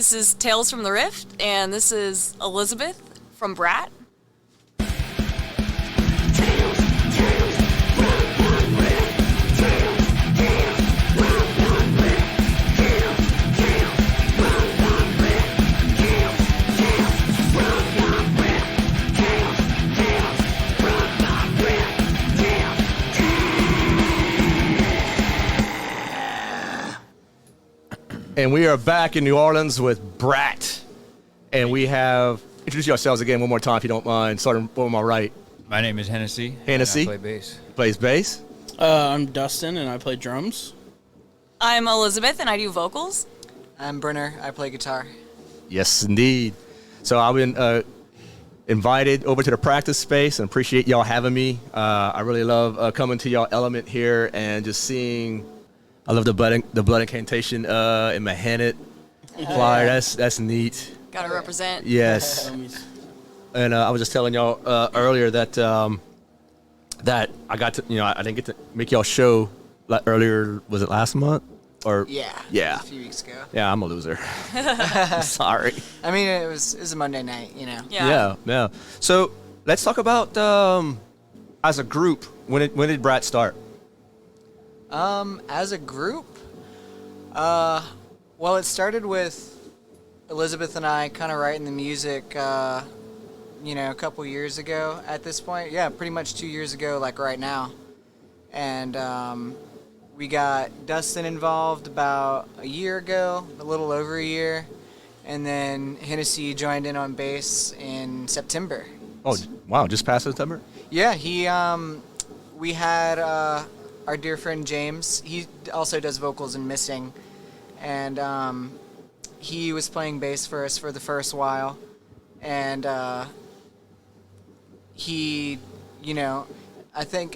This is Tales from the Rift, and this is Elizabeth from Brat. And we are back in New Orleans with Brat. And we have, introduce yourselves again one more time if you don't mind. Starting on my right. My name is Hennessy. Hennessy. I play bass. Plays bass. I'm Dustin, and I play drums. I'm Elizabeth, and I do vocals. I'm Brenner. I play guitar. Yes, indeed. So I've been invited over to the practice space and appreciate y'all having me. I really love coming to y'all element here and just seeing. I love the blood incantation in my Hannet flyer. That's neat. Gotta represent. Yes. And I was just telling y'all earlier that that I got to, I didn't get to make y'all show earlier. Was it last month? Or Yeah. A few weeks ago. Yeah, I'm a loser. I'm sorry. I mean, it was a Monday night, Yeah. So let's talk about as a group. When did Brat start? As a group, well, it started with Elizabeth and I kind of writing the music, a couple years ago at this point. Yeah, pretty much 2 years ago, like right now. And we got Dustin involved about a year ago, a little over a year. And then Hennessy joined in on bass in September. Oh, wow, just past September? Yeah, we had our dear friend James. He also does vocals in Missing, and he was playing bass for us for the first while, and he, I think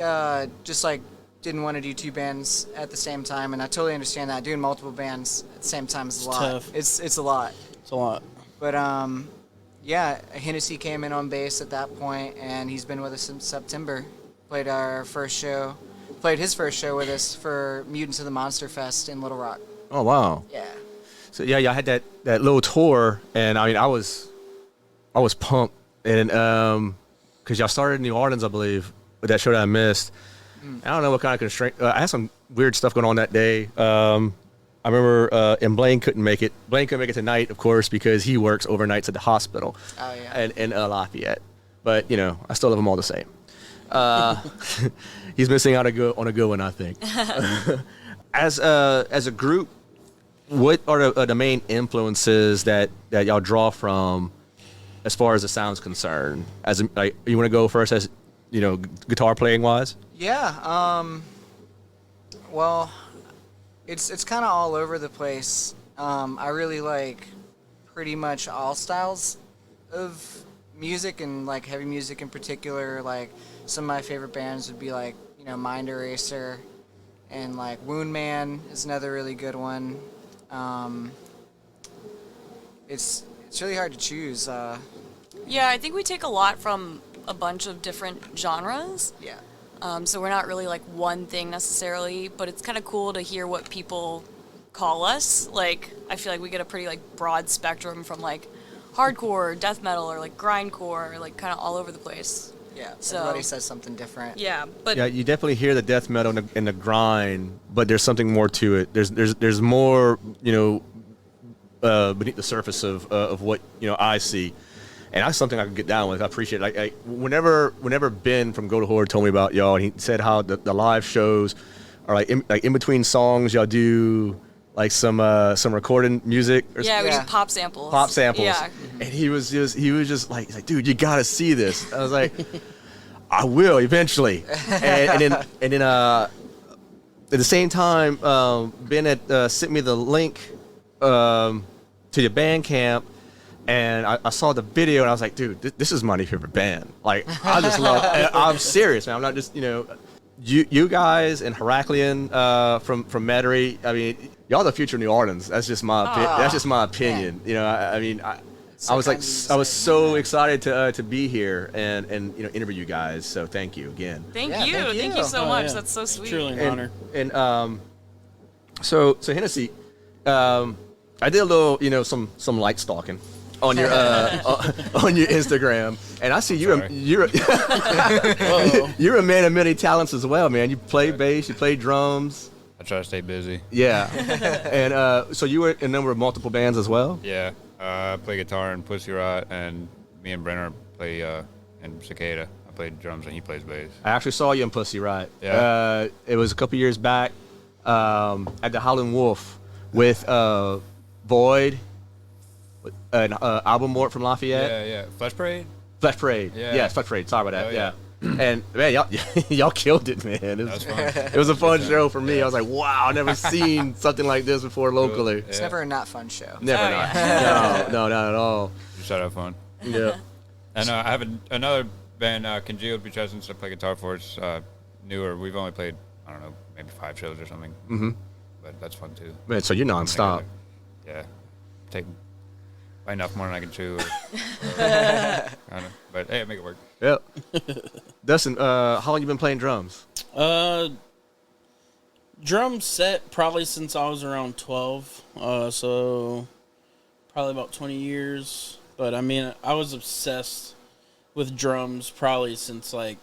just like didn't want to do two bands at the same time, and I totally understand that. Doing multiple bands at the same time is a lot. Tough. It's a lot. It's a lot. But yeah, Hennessy came in on bass at that point, and he's been with us since September. Played his first show with us for Mutants of the Monster Fest in Little Rock. Oh, wow. Yeah. So yeah, y'all had that little tour, and I mean, I was pumped, and because y'all started in New Orleans, I believe, with that show that I missed. I don't know what kind of constraint. I had some weird stuff going on that day. I remember, and Blaine couldn't make it. Blaine couldn't make it tonight, of course, because he works overnights at the hospital. Oh yeah. In Lafayette, but I still love him all the same. He's missing out on a good one, I think. As a group, what are the main influences that y'all draw from, as far as the sound's concerned? You want to go first, as guitar playing wise? Yeah. Well, it's kind of all over the place. I really like pretty much all styles of music, and like heavy music in particular. Like some of my favorite bands would be like Mind Eraser, and like Wound Man is another really good one. It's really hard to choose. Yeah, I think we take a lot from a bunch of different genres. Yeah. So we're not really like one thing necessarily, but it's kind of cool to hear what people call us. Like, I feel like we get a pretty like broad spectrum from like hardcore, death metal, or like grindcore, like kind of all over the place. Yeah, So- everybody says something different. Yeah, but Yeah, you definitely hear the death metal and the grind, but there's something more to it. There's more beneath the surface of what I see. And that's something I can get down with. I appreciate it. Like whenever Ben from Go to Horde told me about y'all, and he said how the live shows are like in between songs, y'all do like some recorded music. we do pop samples. Pop samples. Yeah. And he was just like, dude, you gotta see this. I was like, I will eventually. And then at the same time, Ben had sent me the link to your Bandcamp. And I saw the video, and I was like, dude, this is my new favorite band. Like, I just love I'm serious, man. I'm not just, you guys and Heraclean from Metairie. I mean, y'all the future of New Orleans. That's just my opinion. I was so excited to be here and interview you guys. So thank you again. Thank Yeah, you. thank Thank you. you so Oh, much. yeah. That's so sweet. Truly an honor. And so Hennessy, I did a little, some light stalking on your on your Instagram, and I see you're you're a man of many talents as well, man. You play bass, you play drums. I try to stay busy. Yeah, and so you were in a number of multiple bands as well. Yeah, I play guitar in Pussy Rot, and me and Brenner play in Cicada. I play drums and he plays bass. I actually saw you in Pussy Riot. Yeah. It was a couple years back at the Howlin' Wolf with Void, an album art from Lafayette. Yeah. Flesh Parade? Flesh Parade. Yeah. Flesh Parade. Sorry about that. Oh, yeah. yeah. And man, y'all killed it, man. It was That was fun. It was a fun show for me. I was like, wow, I've never seen something like this before locally. It's never a not fun show. Never not. No, not at all. Just try to have fun. Yeah. And I have another band, Congealed Beachescence, I play guitar for. It's newer. We've only played, I don't know, maybe 5 shows or something. Mm-hmm. But that's fun too. Man, so you're nonstop. Yeah. Take enough more than I can chew. I don't know. But hey, I make it work. Yep. Dustin, how long you been playing drums? Drum set probably since I was around 12. So probably about 20 years. But I mean, I was obsessed with drums probably since like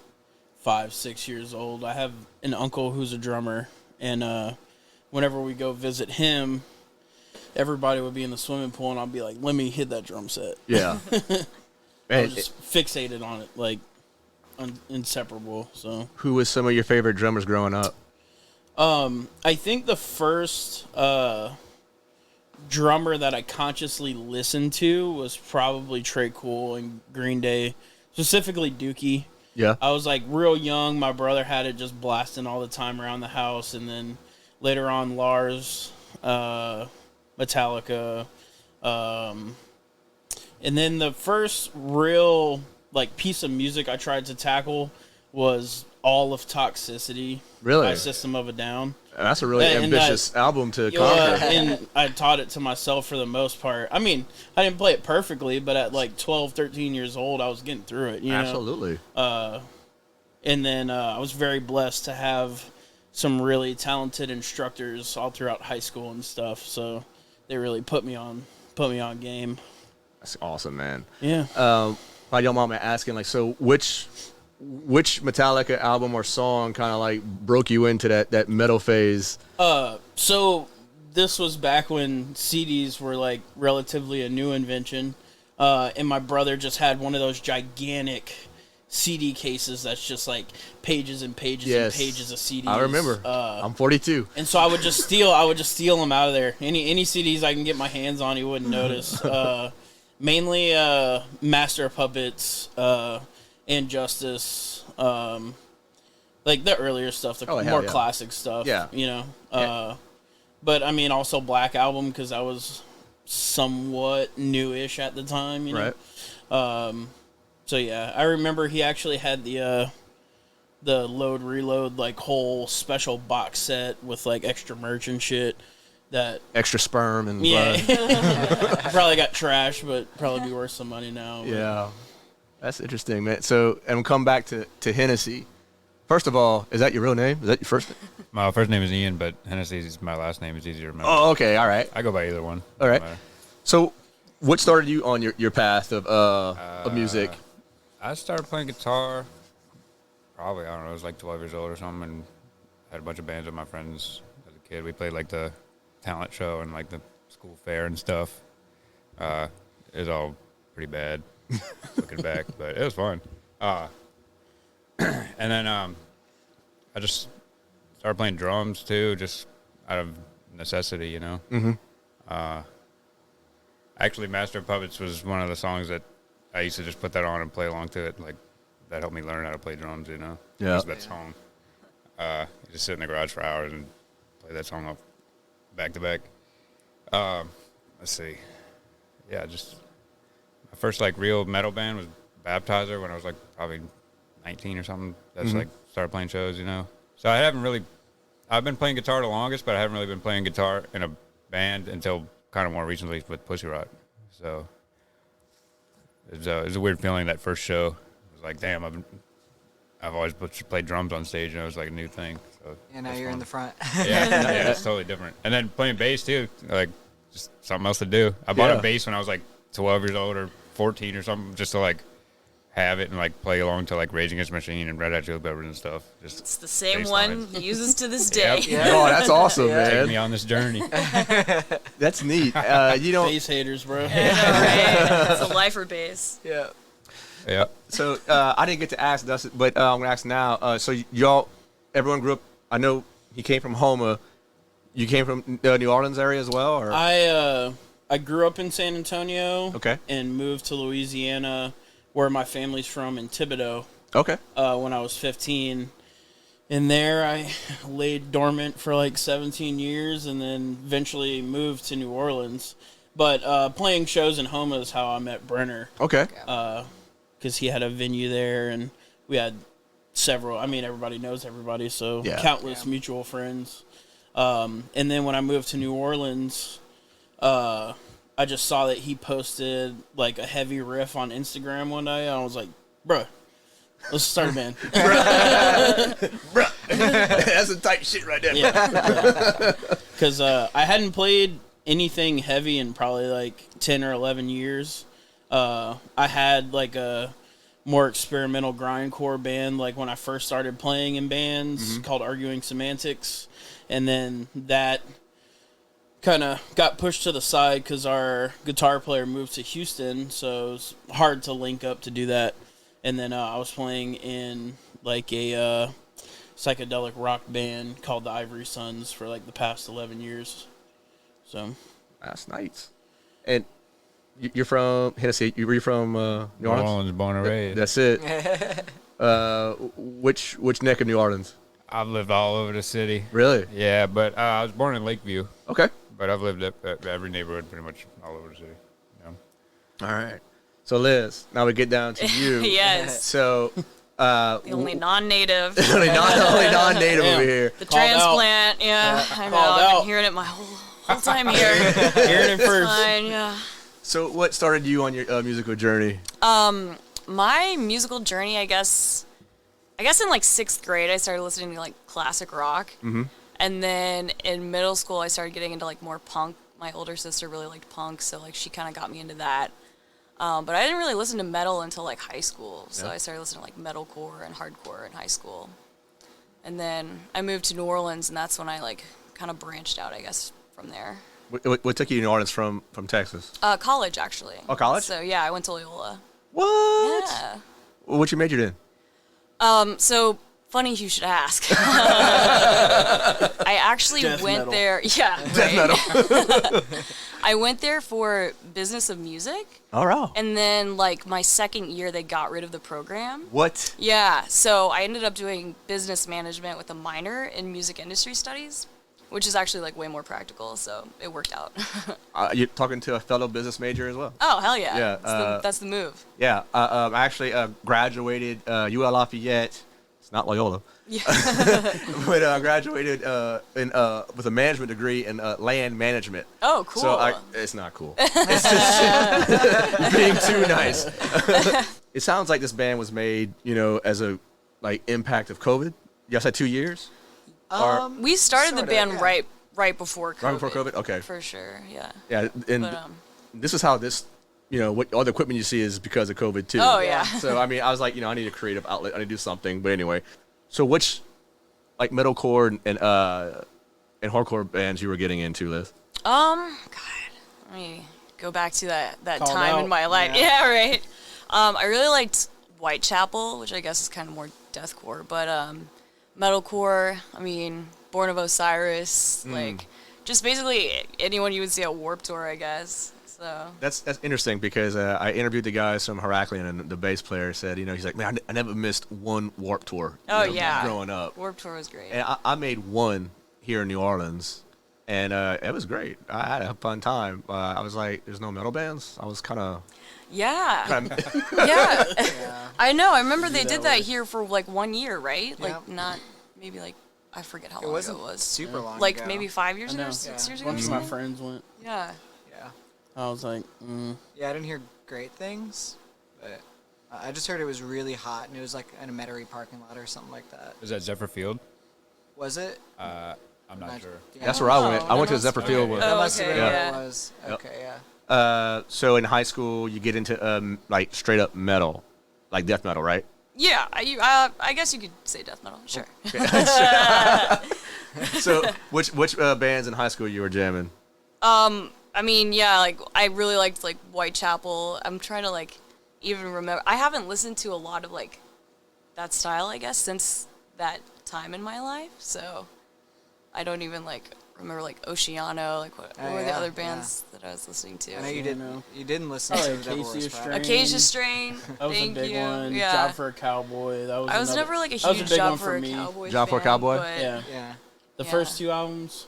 5-6 years old. I have an uncle who's a drummer, and whenever we go visit him, everybody would be in the swimming pool, and I'd be like, let me hit that drum set. Yeah. I Man, was just fixated on it, like inseparable. So who was some of your favorite drummers growing up? I think the first drummer that I consciously listened to was probably Trey Cool and Green Day, specifically Dookie. Yeah. I was like real young. My brother had it just blasting all the time around the house, and then later on Lars, Metallica, and then the first real like piece of music I tried to tackle was all of Toxicity Really? by System of a Down. That's a really And ambitious album to Yeah, conquer. and I taught it to myself for the most part. I mean, I didn't play it perfectly, but at like 12, 13 years old, I was getting through it. You know? Absolutely. And then I was very blessed to have some really talented instructors all throughout high school and stuff. So they really put me on game. That's awesome, man. Yeah. My young mama asking, like, so which Metallica album or song kind of like broke you into that metal phase? So this was back when CDs were like relatively a new invention, and my brother just had one of those gigantic CD cases that's just like pages and pages and pages of CDs. I remember. I'm 42. And so I would just steal them out of there. Any CDs I can get my hands on, you wouldn't notice. Mainly Master of Puppets, Injustice, like the earlier stuff, the more classic stuff. Yeah. You know. But I mean, also Black Album because I was somewhat newish at the time. You know. Right. So yeah, I remember he actually had the Load Reload like whole special box set with like extra merch and shit. That extra sperm and yeah, blood. probably got trashed, but probably be worth some money now. But. Yeah, that's interesting, man. So, and we'll come back to Hennessy. First of all, is that your real name? Is that your first name? My first name is Ian, but Hennessy is my last name. It's easier to remember. Oh, okay, all right. I go by either one. All right. Doesn't matter. So, what started you on your path of music? I started playing guitar probably, I don't know, I was like 12 years old or something, and had a bunch of bands with my friends as a kid. We played like the talent show and like the school fair and stuff. It was all pretty bad looking back, but it was fun. And then I just started playing drums too, just out of necessity, you know. Mm-hmm. Actually, Master of Puppets was one of the songs that I used to just put that on and play along to it. Like that helped me learn how to play drums, you know. Yeah. Just that song. You just sit in the garage for hours and play that song off back to back. Let's see. Yeah, just my first like real metal band was Baptizer when I was like probably 19 or something. That's like started playing shows, you know. So I've been playing guitar the longest, but I haven't really been playing guitar in a band until kind of more recently with Pussy Rot. So it was a weird feeling that first show. It was like, damn, I've always played drums on stage, and it was like a new thing. So And now you're in the front. yeah, it's totally different. And then playing bass too, like just something else to do. I bought Yeah. a bass when I was like 12 years old or 14 or something, just to like have it and like play along to like Rage Against the Machine and Red Hot Chili Peppers and stuff. Just It's the same based one on he uses to this day. Yep. Yeah. Oh, that's awesome, take me man. on this journey. That's neat. You know, Bass haters, bro. I know, right? It's a lifer base. Yeah. Yeah. so I didn't get to ask Dustin, but I'm gonna ask now. So y'all, everyone grew up. I know he came from Houma. You came from the New Orleans area as well, or I grew up in San Antonio. Okay. And moved to Louisiana, where my family's from, in Thibodaux. okay? When I was 15. And there I laid dormant for like 17 years and then eventually moved to New Orleans. But playing shows in Houma is how I met Brenner, Okay. because he had a venue there and we had several. I mean, everybody knows everybody, so Yeah. countless mutual friends. And then when I moved to New Orleans, I just saw that he posted like a heavy riff on Instagram one day. And I was like, bruh, let's start a band. That's some tight shit right there. Yeah. Because I hadn't played anything heavy in probably like 10 or 11 years. I had like a more experimental grindcore band like when I first started playing in bands called Arguing Semantics. And then that kind of got pushed to the side because our guitar player moved to Houston, so it was hard to link up to do that. And then I was playing in like a psychedelic rock band called the Ivory Suns for like the past 11 years. So That's nice. And you're from Hennessy. Were you from New New Orleans? Orleans, born and raised. That's it. Which neck of New Orleans? I've lived all over the city. Really? Yeah, but I was born in Lakeview, Okay. but I've lived at every neighborhood pretty much all over the city. Yeah. All right. So Liz, now we get down to you. Yes. So The only non-native. only non-native Damn. over here. The Called out. transplant. Yeah, I know. Called I've out. been hearing it my whole time here. hearing it first. Fine, yeah. So what started you on your musical journey? My musical journey, I guess in like 6th grade, I started listening to like classic rock. Mm-hmm. And then in middle school, I started getting into like more punk. My older sister really liked punk, so like she kind of got me into that. But I didn't really listen to metal until like high school. So Yeah. I started listening to like metalcore and hardcore in high school. And then I moved to New Orleans, and that's when I like kind of branched out, I guess, from there. What took you to New Orleans from Texas? College, actually. Oh, college? So yeah, I went to Loyola. What? Yeah. What you majored in? So funny you should ask. I actually Death went metal. there. Yeah. Death Right? I went there for business of music, All right. and then like my second year, they got rid of the program. What? Yeah, so I ended up doing business management with a minor in music industry studies, which is actually like way more practical. So it worked out. You're talking to a fellow business major as well? Oh hell yeah! Yeah, That's the move. Yeah. I actually graduated UL Lafayette. It's not Loyola. Yeah. But I graduated with a management degree in land management. Oh cool. So it's not cool. It's just being too nice. It sounds like this band was made, as a like impact of COVID. You guys had 2 years? We started the Sorta, band yeah. right before COVID. Right before COVID? Okay. For sure, yeah. Yeah, and But this is how this, what all the equipment you see is because of COVID too. Oh, yeah. So I mean, I was like, I need a creative outlet. I need to do something. But anyway, so which, like metalcore and hardcore bands you were getting into, Liz? God, let me go back to that Called time in out. my life. Yeah. Yeah, right. I really liked Whitechapel, which I guess is kind of more deathcore, but metalcore. I mean, Born of Osiris, like just basically anyone you would see at Warped Tour, I guess. So That's interesting because I interviewed the guys from Heraclean, and the bass player said, he's like, man, I never missed one Warped Tour. Oh, yeah. Growing up, Warped Tour was great. and I made one here in New Orleans, and it was great. I had a fun time. I was like, there's no metal bands. I was kind of. Yeah. Yeah. I know. I remember they that did that way. here for like 1 year, right? Like Yeah. not maybe like I forget how It long wasn't ago it was. super long Like ago. maybe 5 years I ago, know. 6 years Yeah. ago. A or bunch of my something? friends went. Yeah. Yeah. I was like, Yeah, I didn't hear great things, but I just heard it was really hot, and it was like in a Metairie parking lot or something like that. Is that Zephyr Field? Was it? I I'm not sure. Yeah. That's where I went. I went to that's Zephyr Field. okay. With, That must have okay, been what yeah. it was. Yep. Okay, yeah. so in high school, you get into like straight up metal, like death metal, right? Yeah, I guess you could say death metal. Sure. So which bands in high school you were jamming? I mean, yeah, like I really liked like Whitechapel. I'm trying to like even remember. I haven't listened to a lot of like that style, I guess, since that time in my life. So I don't even like remember like Oceano. Like what Oh, were the yeah, other bands that I was listening to? I know you Oceano. didn't. You didn't listen Oh, to yeah, the Devil Casey Wears is Prada. Strange. Acacia Strain. That was Thank a big you. one. Yeah. Job for a Cowboy. That was. I was another, never like a that was huge big Job one for a me. Cowboy Job for a fan, Cowboy? but Yeah. Yeah. The Yeah. first 2 albums,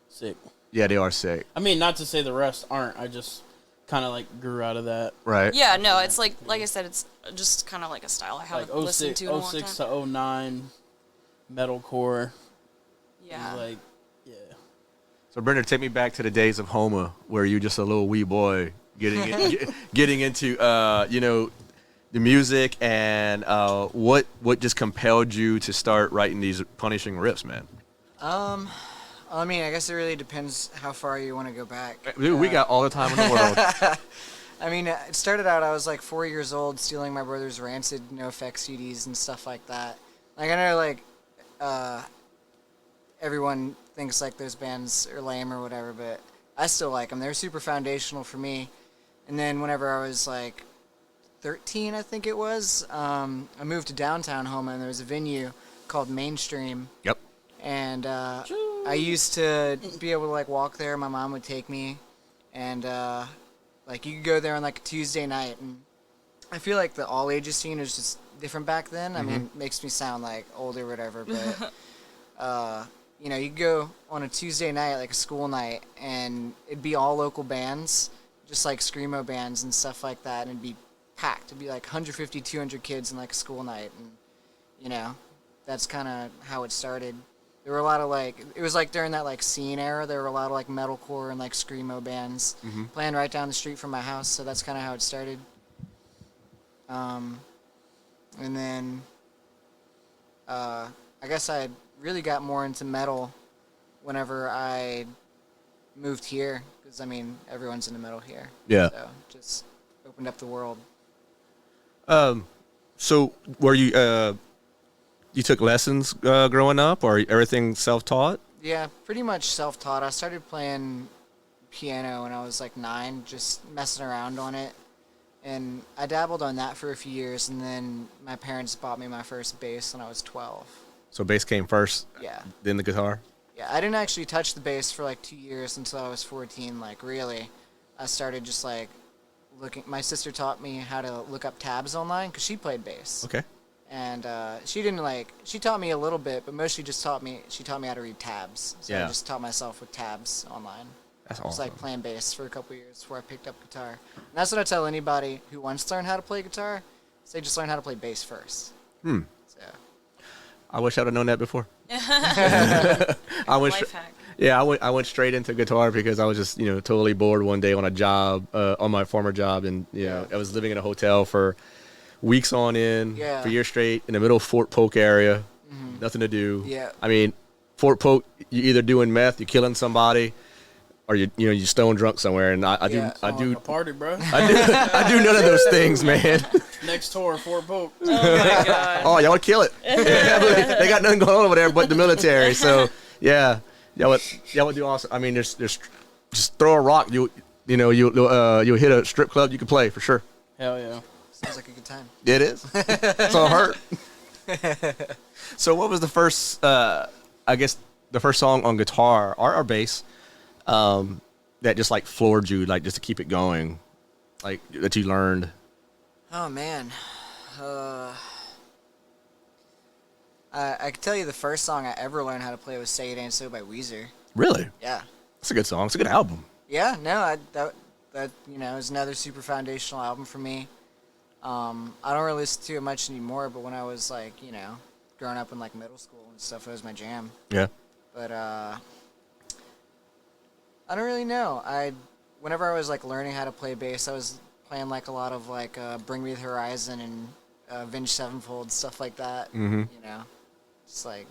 sick. Yeah, they are sick. I mean, not to say the rest aren't. I just kind of like grew out of that. Right. Yeah, no, it's like I said, it's just kind of like a style I Like haven't listened 06, to in a long 06 time. to 09, metalcore. Yeah. Like, yeah. So Brendan, take me back to the days of Homa, where you just a little wee boy getting into the music, and what just compelled you to start writing these punishing riffs, man? I mean, I guess it really depends how far you want to go back. Dude, we got all the time in the world. I mean, it started out, I was like 4 years old, stealing my brother's Rancid NoFX CDs and stuff like that. Like, I know, like, everyone thinks, like, those bands are lame or whatever, but I still like them. They're super foundational for me. And then whenever I was, like, 13, I think it was, I moved to downtown Homa, and there was a venue called Mainstream. Yep. And I used to be able to like walk there. My mom would take me, and like you could go there on like a Tuesday night. And I feel like the all ages scene is just different back then. I mean, it makes me sound like old or whatever, but you could go on a Tuesday night, like a school night, and it'd be all local bands, just like screamo bands and stuff like that, and it'd be packed. It'd be like 150, 200 kids in like a school night, and that's kind of how it started. There were a lot of it was like during that like scene era, there were a lot of like metalcore and like screamo bands playing right down the street from my house, so that's kind of how it started. And then I guess I really got more into metal whenever I moved here, because I mean everyone's into metal here. Yeah. So just opened up the world. So were you you took lessons growing up, or everything self-taught? Yeah, pretty much self-taught. I started playing piano when I was like 9, just messing around on it. And I dabbled on that for a few years, and then my parents bought me my first bass when I was 12. So bass came first, Yeah. then the guitar? Yeah, I didn't actually touch the bass for like 2 years until I was 14, like really. I started just like looking. My sister taught me how to look up tabs online because she played bass. Okay. And she taught me a little bit, but mostly she taught me how to read tabs. So Yeah. I just taught myself with tabs online. That's I was awesome. like playing bass for a couple years before I picked up guitar. And that's what I tell anybody who wants to learn how to play guitar. Say just learn how to play bass first. So I wish I'd have known that before. I went Life hack. Yeah, I went straight into guitar because I was just totally bored one day on a job, on my former job, and I was living in a hotel for weeks on end, Yeah. for years straight, in the middle of Fort Polk area, nothing to do. Yeah. I mean, Fort Polk, you either doing meth, you're killing somebody, or you stone drunk somewhere, and I do Yeah. I Sound do like a party, bro. I do none of those things, man. Next tour, Fort Polk. Oh my god. Oh, y'all would kill it. They got nothing going on over there but the military. So yeah, y'all would do awesome. I mean, there's just throw a rock. You'll hit a strip club. You can play for sure. Hell yeah. sounds like a good time. It is. It's all hurt. So what was the first? I guess the first song on guitar or bass that just like floored you, like just to keep it going, like that you learned. Oh man, I can tell you the first song I ever learned how to play was "Say It Ain't So" by Weezer. Really? Yeah, That's a good song. It's a good album. yeah. No, that is another super foundational album for me. I don't really listen to it much anymore, but when I was like growing up in like middle school and stuff, it was my jam. Yeah. But I don't really know. Whenever I was like learning how to play bass, I was playing like a lot of like Bring Me the Horizon and Avenged Sevenfold, stuff like that. Mm-hmm. It's like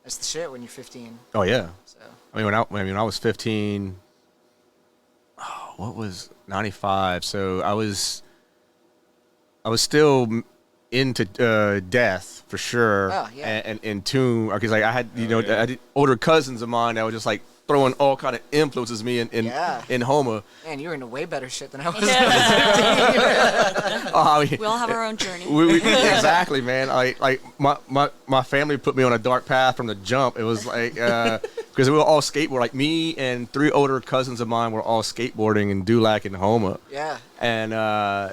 that's the shit when you're 15. Oh yeah. So I mean, when I was 15, what was 95? So I was still into death for sure. Oh, yeah. And Tomb, because like I had yeah. I did older cousins of mine that were just like throwing all kind of influences me Yeah. in Homa. man, you were into way better shit than I was. I mean, We all have our own journey. exactly, man. Like my family put me on a dark path from the jump. It was like because we were all skateboard. Like me and 3 older cousins of mine were all skateboarding in Dulac and Homa. Yeah. And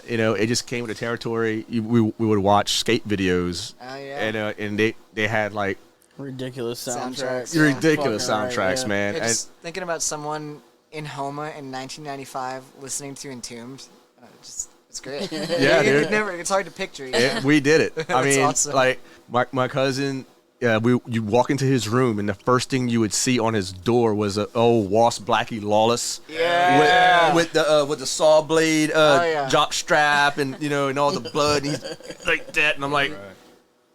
it just came with the territory. We would watch skate videos. Oh, yeah. And they had like Ridiculous Soundtracks. soundtracks. Yeah. ridiculous Fucking right, soundtracks, yeah. man. Yeah, And just thinking about someone in Homa in 1995 listening to Entombed, it's great. Yeah, You dude. it's hard to picture. You know? we did it. I That's mean, awesome. like my cousin. You walk into his room and the first thing you would see on his door was a old Wasp Blackie Lawless. Yeah. With the saw blade yeah. jock strap and and all the blood. And he's like that, and I'm like,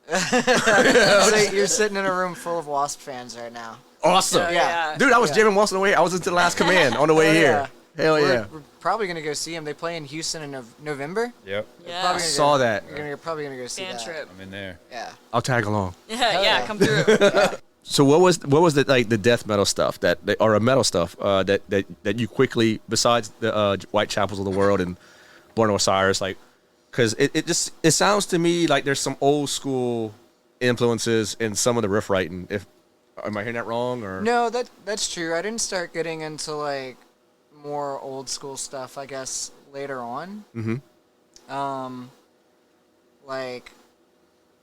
So you're sitting in a room full of Wasp fans right now. awesome, Yeah. dude. I was Yeah. jamming Wasp on the way. I was into the Last Command on the way Oh, here. Hell We're, yeah. we're probably gonna go see them. They play in Houston in November. Yep. Yeah. Probably I gonna saw go, that. You're probably gonna go see Band that. trip. I'm in there. Yeah. I'll tag along. Yeah, yeah. come through. So what was the like the death metal stuff or metal stuff that you quickly, besides the Whitechapels of the world and Born Osiris, like, because it sounds to me like there's some old school influences in some of the riff writing. Am I hearing that wrong or No, that's true. I didn't start getting into like more old school stuff, I guess, later on. Mm-hmm. Like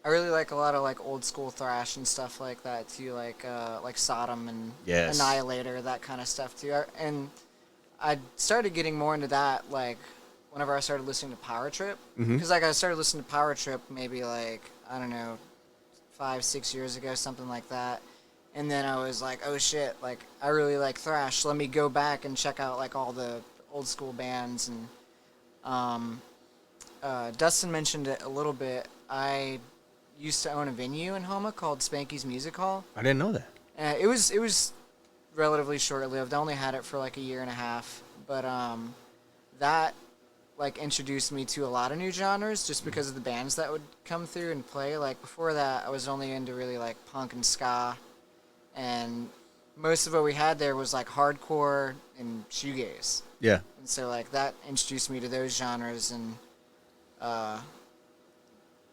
I really like a lot of like old school thrash and stuff like that too, like Sodom and Yes. Annihilator, that kind of stuff too. And I started getting more into that like whenever I started listening to Power Trip, because like I started listening to Power Trip maybe like I don't know 5-6 years ago, something like that. And then I was like, oh shit, like I really like thrash. Let me go back and check out like all the old school bands. And Dustin mentioned it a little bit. I used to own a venue in Homa called Spanky's Music Hall. I didn't know that. It was relatively short lived. I only had it for like a year and a half, but that like introduced me to a lot of new genres just because of the bands that would come through and play. Like before that, I was only into really like punk and ska, and most of what we had there was like hardcore and shoegaze. Yeah. And so like that introduced me to those genres, and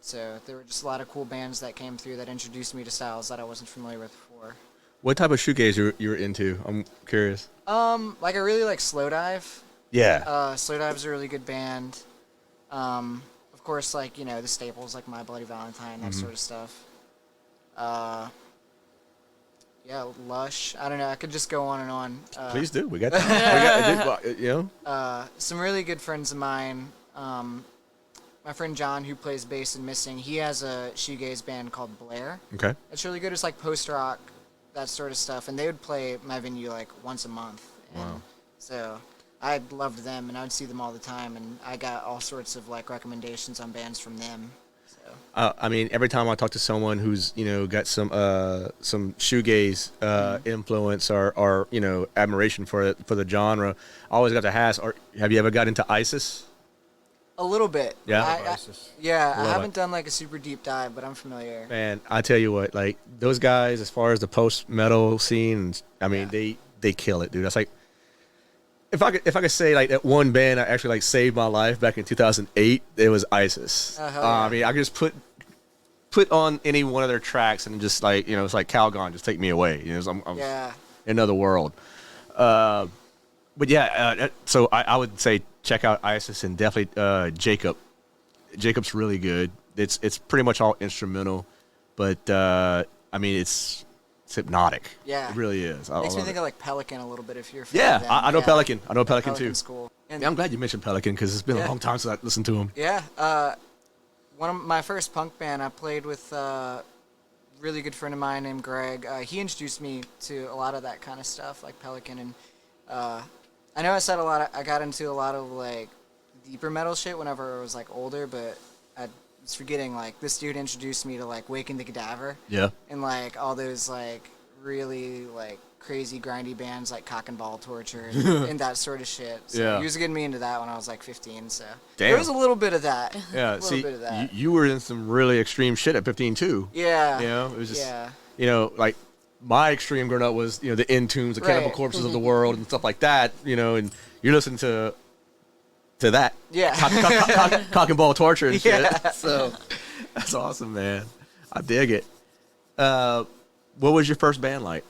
so there were just a lot of cool bands that came through that introduced me to styles that I wasn't familiar with before. What type of shoegaze you're into? I'm curious. Like I really like Slowdive. Yeah. Slowdive's a really good band. Of course, like the staples like My Bloody Valentine, that sort of stuff. Yeah, Lush. I don't know. I could just go on and on. Please do. We got that. Some really good friends of mine. My friend John, who plays bass in Missing, he has a shoegaze band called Blair. Okay. It's really good. It's like post rock, that sort of stuff. And they would play my venue like once a month. And Wow. so I loved them, and I would see them all the time. And I got all sorts of like recommendations on bands from them. So I mean, every time I talk to someone who's got some shoegaze influence or admiration for the genre, I always got to ask, have you ever got into ISIS? a little bit. Yeah? I Love haven't it. done like a super deep dive, but I'm familiar. Man, I tell you what, like those guys, as far as the post metal scene, I mean, they kill it, dude. That's like, if I could say like that one band that actually like saved my life back in 2008, it was ISIS. Oh, hell yeah. I mean, I could just put on any one of their tracks and just like it's like Calgon, just take me away. I'm Yeah. in another world. But yeah, so I would say check out ISIS and definitely Jacob. Jacob's really good. It's pretty much all instrumental, but I mean it's hypnotic. Yeah. It really is. Makes me love think it. of like Pelican a little bit if you're a fan Yeah, of them. I know Yeah. Pelican. I know Pelican too. Pelican's cool. And Yeah, I'm glad you mentioned Pelican because it's been a Yeah. long time since I listened to him. yeah, one of my first punk band, I played with a really good friend of mine named Greg. He introduced me to a lot of that kind of stuff, like Pelican, and I know I got into a lot of like deeper metal shit whenever I was like older, but I was forgetting, like, this dude introduced me to, like, Waking the Cadaver. Yeah. And, like, all those, like, really, like, crazy grindy bands like Cock and Ball Torture and that sort of shit. So Yeah. he was getting me into that when I was like 15. So Damn. there was a little bit of that. Yeah. a little See, bit of that. you were in some really extreme shit at 15 too. Yeah. You know, it was just, Yeah. you know, like my extreme growing up was, you know, the Intunes, the Cannibal Right. Corpses of the world and stuff like that, you know, and you're listening to that. Yeah. Cock and Ball Torture and shit. Yeah. So that's awesome, man. I dig it. What was your first band like?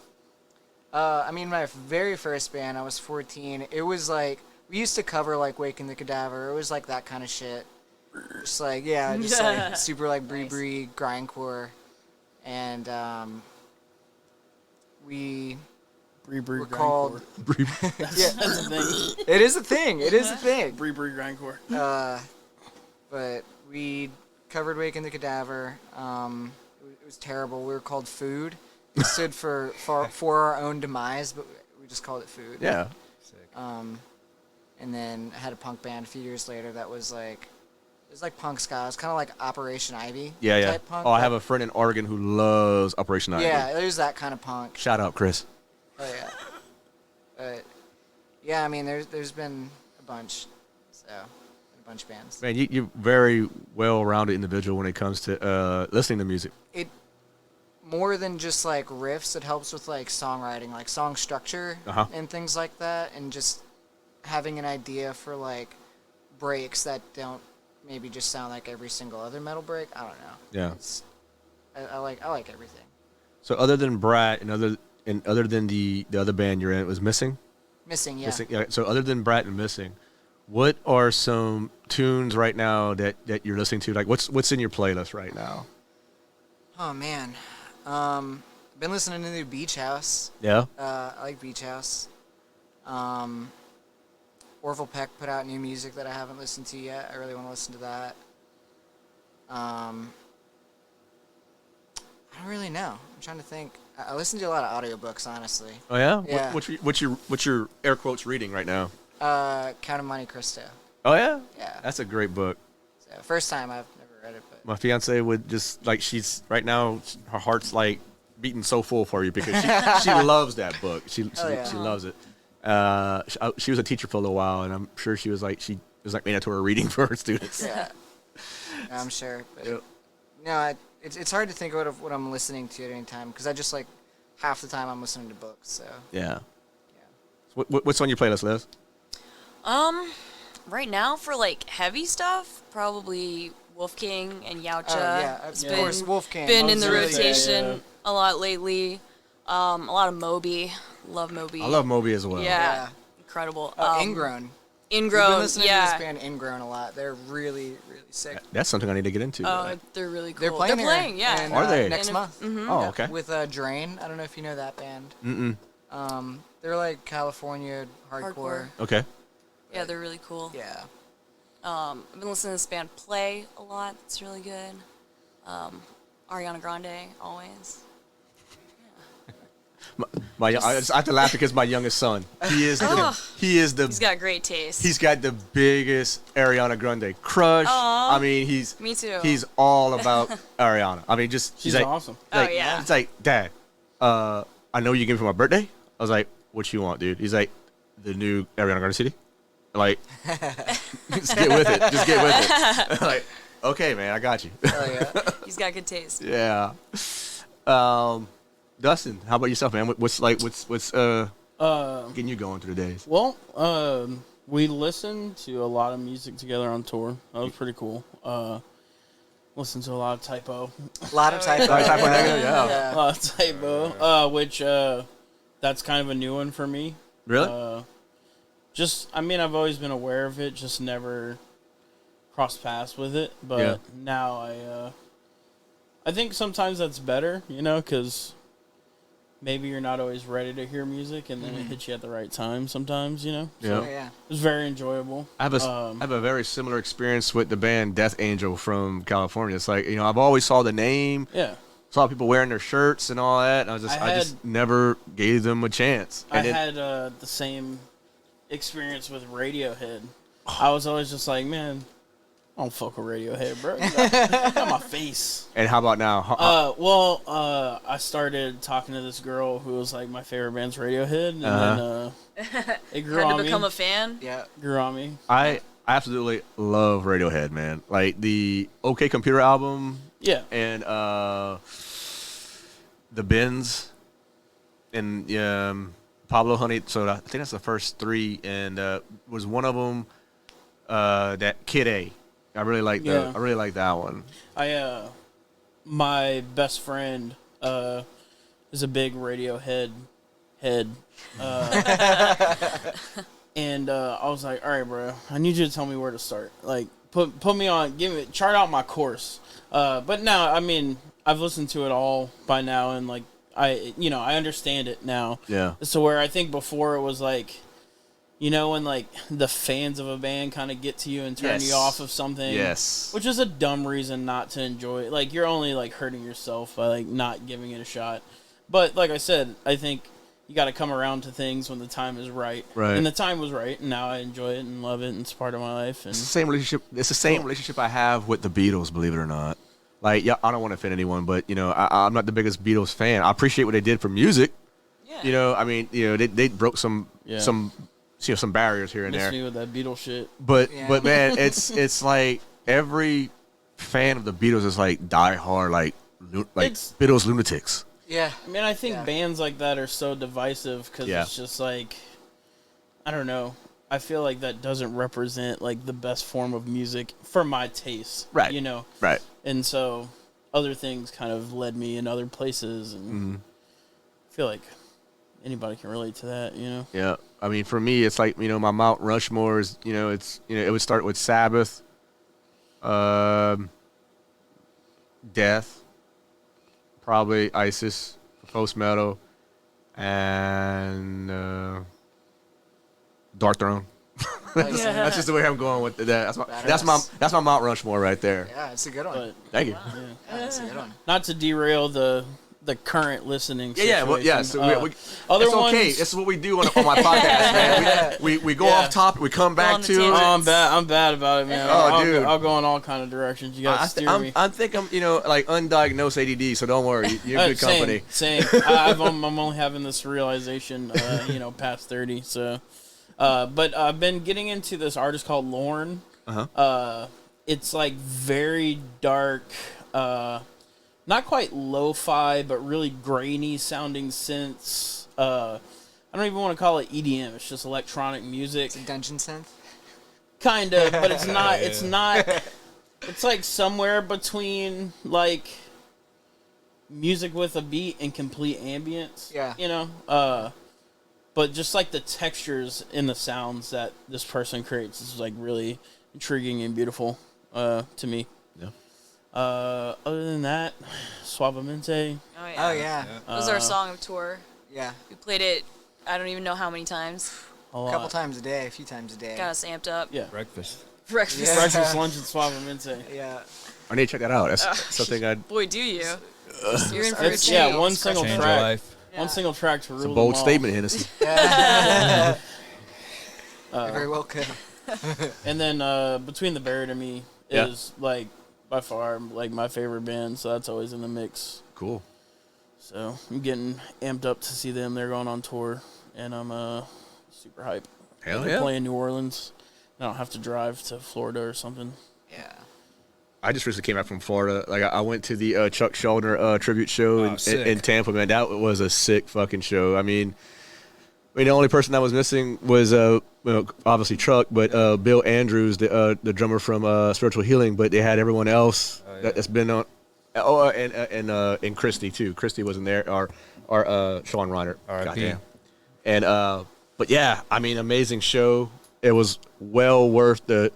I mean, my very first band, I was 14. It was like, we used to cover like Waking the Cadaver. It was like that kind of shit. Just like, yeah, just like super like brie grindcore. And we Bree were called. That's a thing. It is a thing. It is a thing. Bree grindcore. But we covered Waking the Cadaver. It was terrible. We were called Food. It stood for our own demise, but we just called it Food. Yeah. And then I had a punk band a few years later that was like, it was like punk ska. It was kind of like Operation Ivy type punk. Oh, I have a friend in Oregon who loves Operation Ivy. Yeah, it was that kind of punk. Shout out, Chris. Oh yeah. But yeah, I mean, there's been a bunch, so a bunch of bands. Man, you're very well-rounded individual when it comes to listening to music. It more than just like riffs. It helps with like songwriting, like song structure and things like that, and just having an idea for like breaks that don't maybe just sound like every single other metal break. I don't know. Yeah. I like everything. So other than Brat and other than the other band you're in, it was Missing? Missing, yeah. Missing. Yeah. So other than Brat and Missing, what are some tunes right now that you're listening to? Like what's in your playlist right now? Oh man, been listening to the Beach House. Yeah. I like Beach House. Orville Peck put out new music that I haven't listened to yet. I really want to listen to that. I don't really know. I'm trying to think. I listen to a lot of audiobooks, honestly. Oh yeah. Yeah. What's your air quotes reading right now? Count of Monte Cristo. Oh yeah. Yeah. That's a great book. So, first time I've never read it, but My fiance would just like she's right now her heart's like beating so full for you because she loves that book. She loves it. She was a teacher for a little while, and I'm sure she was like mandatory reading for her students. yeah, I'm sure. But Yep. no, it's hard to think of what I'm listening to at any time because I just like half the time I'm listening to books. So Yeah. So what's on your playlist, Liz? Right now for like heavy stuff, probably Wolf King and Yautja. yeah, It's of course, Wolfgang. been in the Really good, rotation yeah. a lot lately. A lot of Moby. Love Moby. I love Moby as well. Yeah. Yeah. Incredible. Ingrown. We've been Ingrown, listening yeah. to this band Ingrown a lot. They're really, really sick. That's something I need to get into. Oh, they're really cool. They're playing here yeah. in, Are they? next In- month Oh, okay. with Drain. I don't know if you know that band. Mm-mm. They're like California hardcore. Okay. Yeah, they're really cool. Yeah. I've been listening to this band Play a lot. It's really good. Ariana Grande, always. I have to laugh because my youngest son. He is He's the got great taste. he's got the biggest Ariana Grande crush. Aw. I mean, he's Me too. He's all about Ariana. I mean, just She's he's like, awesome. like, Oh, yeah. It's like, Dad, I know you gave me for my birthday. I was like, what you want, dude? He's like, the new Ariana Grande CD. Like, just get with it. Just get with it. Like, okay, man, I got you. Oh yeah. He's got good taste. Yeah. Dustin, how about yourself, man? What's getting you going through the days? Well, we listened to a lot of music together on tour. That was pretty cool. Listened to a lot of Typo. A lot of typo. Typo Negative, yeah. A lot of Typo, which that's kind of a new one for me. Really? I mean, I've always been aware of it, just never crossed paths with it. But Yeah. now I think sometimes that's better, because maybe you're not always ready to hear music, and then it hits you at the right time sometimes, Yeah. Oh, yeah. It was very enjoyable. I have a very similar experience with the band Death Angel from California. It's like, I've always saw the name, Yeah. saw people wearing their shirts and all that, and I just never gave them a chance. I And then, had the same experience with Radiohead. I was always just like, man, I don't fuck with Radiohead, bro. Get out my face. And how about now? I started talking to this girl who was like my favorite band's Radiohead, and then it grew Had on to become me. a fan. Yeah. Grew on me. I absolutely love Radiohead, man. Like the OK Computer album Yeah. and the Bends and Pablo Honey. So I think that's the first 3, and was one of them that Kid A. I really like Yeah. I really like that one. My best friend is a big Radiohead head. And I was like, all right, bro, I need you to tell me where to start. Like, put me on, chart out my course. But now, I mean, I've listened to it all by now, and like, I understand it now. Yeah. So where I think before it was like, when like the fans of a band kind of get to you and turn you off of something. Yes. Which is a dumb reason not to enjoy it. Like, you're only like hurting yourself by like not giving it a shot. But like I said, I think you got to come around to things when the time is right. Right. And the time was right, and now I enjoy it and love it, and it's part of my life. And It's the same relationship. It's the same relationship I have with the Beatles, believe it or not. Like, yeah, I don't want to offend anyone, but I'm not the biggest Beatles fan. I appreciate what they did for music. Yeah. I mean, they broke some barriers here and miss there. me with that Beatles shit. But Yeah. but man, it's like every fan of the Beatles is like diehard, like It's- Beatles lunatics. Yeah. I mean, I think Yeah. bands like that are so divisive because Yeah. it's just like, I don't know. I feel like that doesn't represent like the best form of music for my taste. Right. Right. And so other things kind of led me in other places, and I feel like anybody can relate to that, Yeah. I mean, for me, it's like my Mount Rushmore is it would start with Sabbath, Death, probably ISIS, post metal, and Dark Throne. That's just the way I'm going with that. That's my Mount Rushmore right there. Yeah, it's a good one. But Thank you. Yeah, it's a good one. not to derail the current listening Yeah, well, yeah. situation. So we other it's ones, okay. This is what we do on my podcast, man. We go off topic, we come back on the to. tangent. I'm bad about it, man. Oh, dude. I'll go in all kind of directions. You gotta steer me. I think I'm like undiagnosed ADD, so don't worry. You're good company. Same. I'm only having this realization, past 30. So, but I've been getting into this artist called Lorne. It's like very dark, not quite lo-fi, but really grainy sounding synths. I don't even want to call it EDM. It's just electronic music. It's a dungeon synth. Kind of, but it's not. It's not. It's like somewhere between like music with a beat and complete ambience. Yeah. But just like the textures in the sounds that this person creates is like really intriguing and beautiful to me. Yeah. Other than that, Suavemente. Oh yeah. It was our song of tour. Yeah. We played it, I don't even know how many times. A A lot. couple times a day, a few times a day. Got us amped up. Yeah. Breakfast. Breakfast. Yeah. Breakfast, lunch, and Suavemente. Yeah. I need to check that out. That's something I'd. Boy, do you. You're in for a It's, change. one single Change your track. life. Yeah. One single track to rule It's a them bold all. statement, Hennessy. Very well could. And then Between the Buried and Me Yeah. is like by far like my favorite band, so that's always in the mix. Cool. So I'm getting amped up to see them. They're going on tour, and I'm super hyped. Hell They yeah. play in New Orleans. I don't have to drive to Florida or something. Yeah. I just recently came back from Florida. Like I went to the Chuck Schuldiner tribute show sick. in Tampa. Man, that was a sick fucking show. I mean, the only person that was missing was obviously Chuck, but Bill Andrews, the drummer from Spiritual Healing. But they had everyone else that's been on. And Christy too. Christy wasn't there. Or Sean Reiner. R.I.P. Goddamn. And but yeah, I mean, amazing show. It was well worth the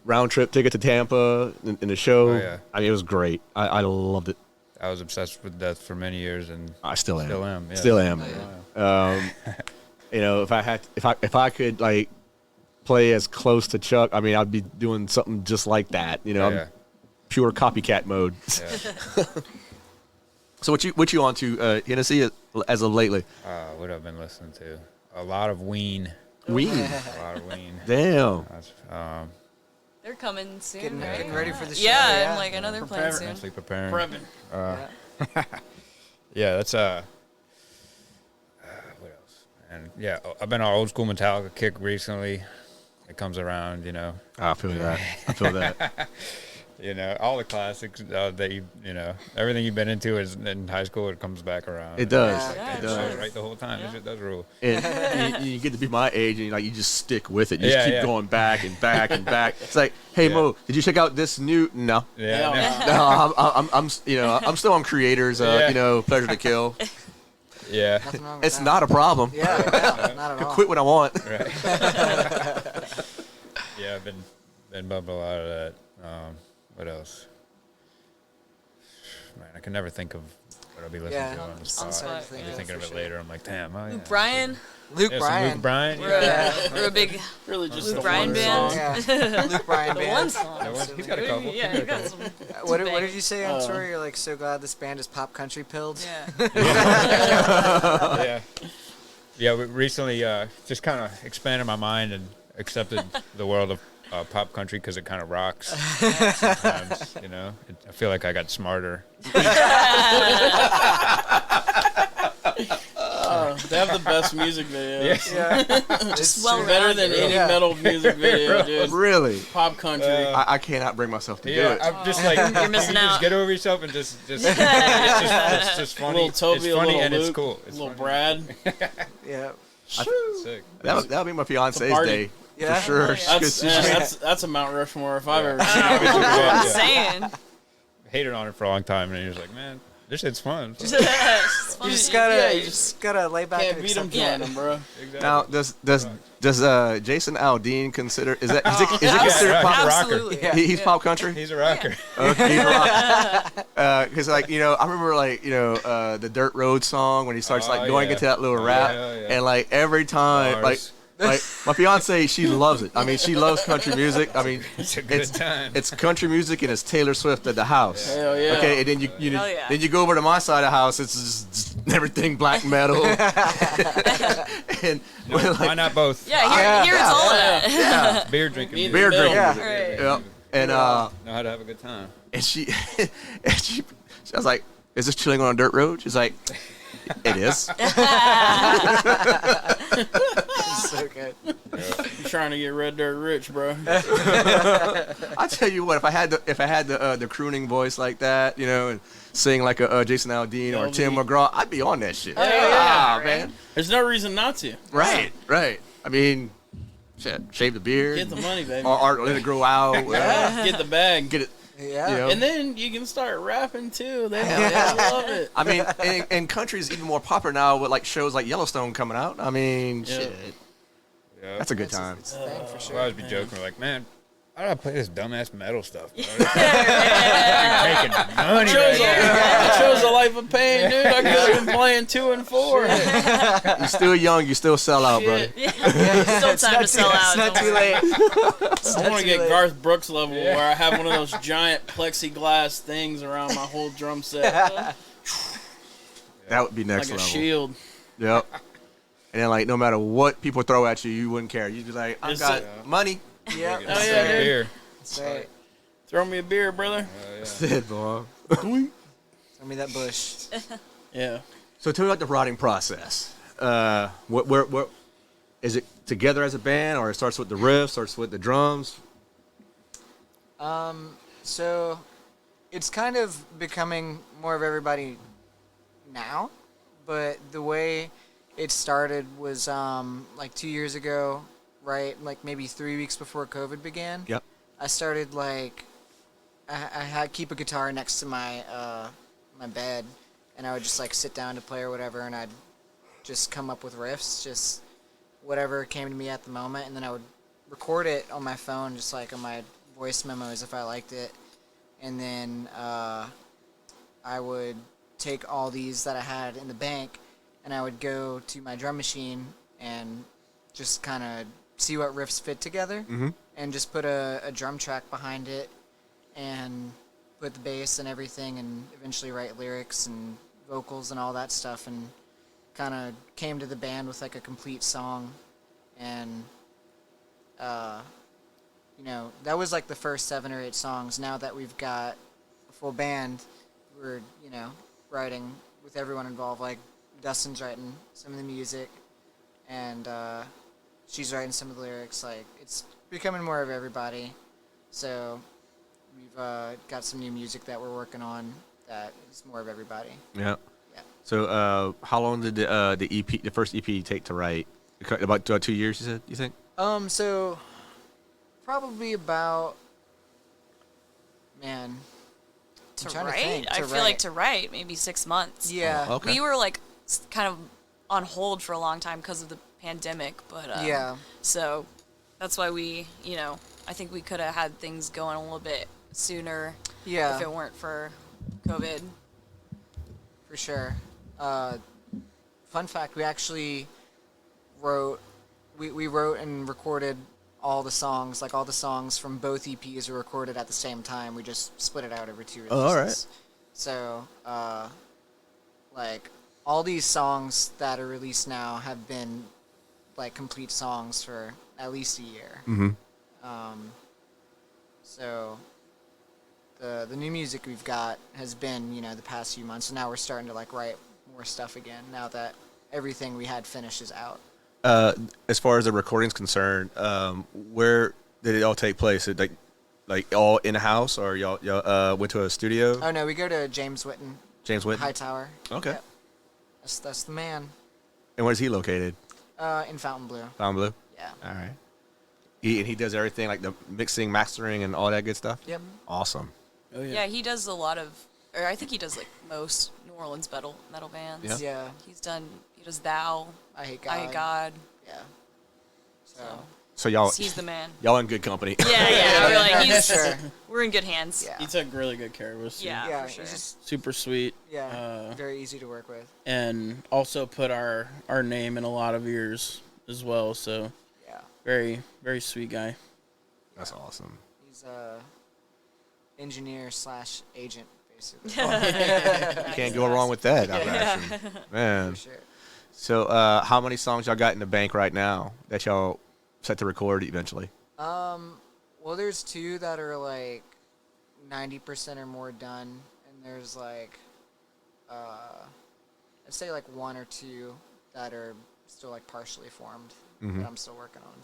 round trip ticket to Tampa and the show. Oh, yeah. I mean, it was great. I loved it. I was obsessed with Death for many years, and I still am. Still am, yeah. Still am. If I could like play as close to Chuck, I mean, I'd be doing something just like that. I'm pure copycat mode. Yeah. So what you on to Hennessy as of lately? What I've been listening to? A lot of Ween. Ween. A lot of Ween. Damn. That's, They're coming soon. Getting ready for the show. Yeah, and like I know they're playing soon. Mentally preparing. Prepping. Yeah, that's what else? And yeah, I've been on old school Metallica kick recently. It comes around, you know. I feel that. I feel that. You know, all the classics that everything you've been into is in high school. It comes back around. It does. Yeah, It It shows does. right the whole time. It does rule. And you get to be my age, and you just stick with it. You just Yeah, keep yeah. going back and back and back. It's like, hey Yeah. Mo, did you check out this new? No, Yeah. Yeah. no, I'm still on creators. Yeah. Pleasure to kill. Yeah. Nothing wrong with It's that. not a problem. Yeah, no, not at all. Quit when I want. Right. Yeah, I've been bumping a lot of that. What else? Man, I can never think of what I'll be listening Yeah, to on the on spot. spot, I'll be yeah, thinking for of it sure. later. I'm like, damn. Oh, yeah. Luke Bryan. Luke Yeah, some Bryan. Luke Bryan. We're, Yeah. we're a big Really just Luke the Bryan one band. song. Yeah, Luke Bryan the band. one song. That one- he's got a couple. Yeah, He's you got a got some. What did you say on tour? You're like so glad this band is pop country pilled. Yeah. Yeah. Yeah, we recently just kind of expanded my mind and accepted the world of pop country because it kind of rocks sometimes, you know. I feel like I got smarter. They have the best music videos. Yeah, Just well Better than any Yeah. metal music video, dude. Really? Pop country. I cannot bring myself to do Yeah, it. I'm just like, You're missing you out. just get over yourself and just it's just funny. Little Toby, it's a funny little and Luke, it's cool. It's little funny. Brad. yeah, Sick. That'll be my fiance's party. day. Yeah? For sure. That's a Mount Rushmore if I've ever seen I'm it. Yeah. saying. Hated on it for a long time, and he was like, man, this shit's fun. you just gotta lay back Can't and beat them, accept Yeah. join them, bro. Exactly. Now, does Jason Aldean consider is he considered Yeah, pop? rocker. Absolutely. Yeah. He's pop country. He's a rocker. Okay, he's a rock. Because I remember the Dirt Road song when he starts Oh, going yeah. into that little rap, yeah. and like every time, Bars. like my fiance, she loves it. I mean, she loves country music. I mean, It's a good time. it's country music and it's Taylor Swift at the house. Hell yeah. Okay, and then you Hell yeah. then you go over to my side of the house. It's just everything black metal. And we're Why like, not both? Yeah, here's all of that. yeah, Beer drinking. Me beer middle. drinking. Yeah. Right. Yep. And Know how to have a good time. and she I was like, "Is this chilling on a dirt road?" She's like, "It is." It's so good. I'm trying to get Red Dirt rich, bro. I tell you what, if I had the crooning voice like that, and sing like a Jason Aldean or LV. Tim McGraw, I'd be on that shit. yeah, Man. There's no reason not to. Right. I mean, shit, shave the beard, Get the money, baby. or let it grow out, whatever. Get the bag. Get it. Yeah. You know? And then you can start rapping too. They Yeah. love it. I mean, and country is even more popular now with like shows like Yellowstone coming out. I mean, Yeah. shit, Yeah. that's a good time. It's a thing for I sure. always be joking, like, man, how do I play this dumbass metal stuff? Bro? Making money right now. I chose a life of pain, dude. I could have been playing 2 and 4. You're still young, you still sell out, brother. Shit. Still time to sell out. It's not don't too worry. late. I want to get Garth Brooks level where I have one of those giant plexiglass things around my whole drum set, That would be next like a level. shield. Yep. And then like no matter what people throw at you, you wouldn't care. You'd be like, I've It's got a- money. Yep. Oh, yeah, dude. Beer. That's right. Throw me a beer, brother. Said, boy. Throw me that bush. Yeah. So tell me about the writing process. What is it together as a band, or it starts with the riffs, starts with the drums? So it's kind of becoming more of everybody now, but the way it started was like 2 years ago, right? Like maybe 3 weeks before COVID began. Yep. I started like I had keep a guitar next to my my bed, and I would just like sit down to play or whatever, and I'd just come up with riffs, just whatever came to me at the moment, and then I would record it on my phone, just like on my voice memos if I liked it, and then I would take all these that I had in the bank, and I would go to my drum machine and just kind of see what riffs fit together, and just put a drum track behind it, and put the bass and everything, and eventually write lyrics and vocals and all that stuff, and kind of came to the band with like a complete song, and that was like the first 7 or 8 songs. Now that we've got a full band, we're, writing with everyone involved. Like, Dustin's writing some of the music, and she's writing some of the lyrics. Like, it's becoming more of everybody. So we've got some new music that we're working on that is more of everybody. Yeah. Yeah. So how long did the first EP take to write? About 2 years, you think? So probably about, man. To I'm trying to write? think. I feel like to write, maybe 6 months. Yeah. Oh, okay. We were like kind of on hold for a long time because of the pandemic, but Yeah. So that's why we, I think we could have had things going a little bit sooner Yeah. if it weren't for COVID. For sure. Fun fact, we actually wrote and recorded all the songs. Like, all the songs from both EPs were recorded at the same time. We just split it out over 2 releases. Oh, all right. So, like, all these songs that are released now have been, like, complete songs for at least a year. Mm-hmm. So the new music we've got has been, the past few months, and now we're starting to, like, write more stuff again now that everything we had finished is out. As far as the recording's concerned, where did it all take place? It, like all in house, or y'all went to a studio? Oh no, we go to James Whitten, James Whitten. High Tower. Okay. Yep. That's the man. And where's he located? In Fontainebleau. Fontainebleau. Yeah. All right. He does everything, like the mixing, mastering, and all that good stuff. Yep. Awesome. Oh yeah. Yeah, he does a lot of, or I think he does like most New Orleans metal bands. Yeah. Yeah. He does Thou, I Hate God. I Hate God. Yeah. So. So y'all He's the man. y'all in good company. Yeah, we're like, Sure. we're in good hands. Yeah. He took really good care of us. Yeah, Yeah. for sure. He's just Super sweet. very easy to work with. And also put our name in a lot of ears as well. So Yeah. very, very sweet guy. That's awesome. He's engineer / agent, basically. Can't go wrong with that. I imagine. Man. For sure. So how many songs y'all got in the bank right now that y'all set to record eventually? Well, there's 2 that are like 90% or more done, and there's like, I'd say like 1 or 2 that are still like partially formed that I'm still working on.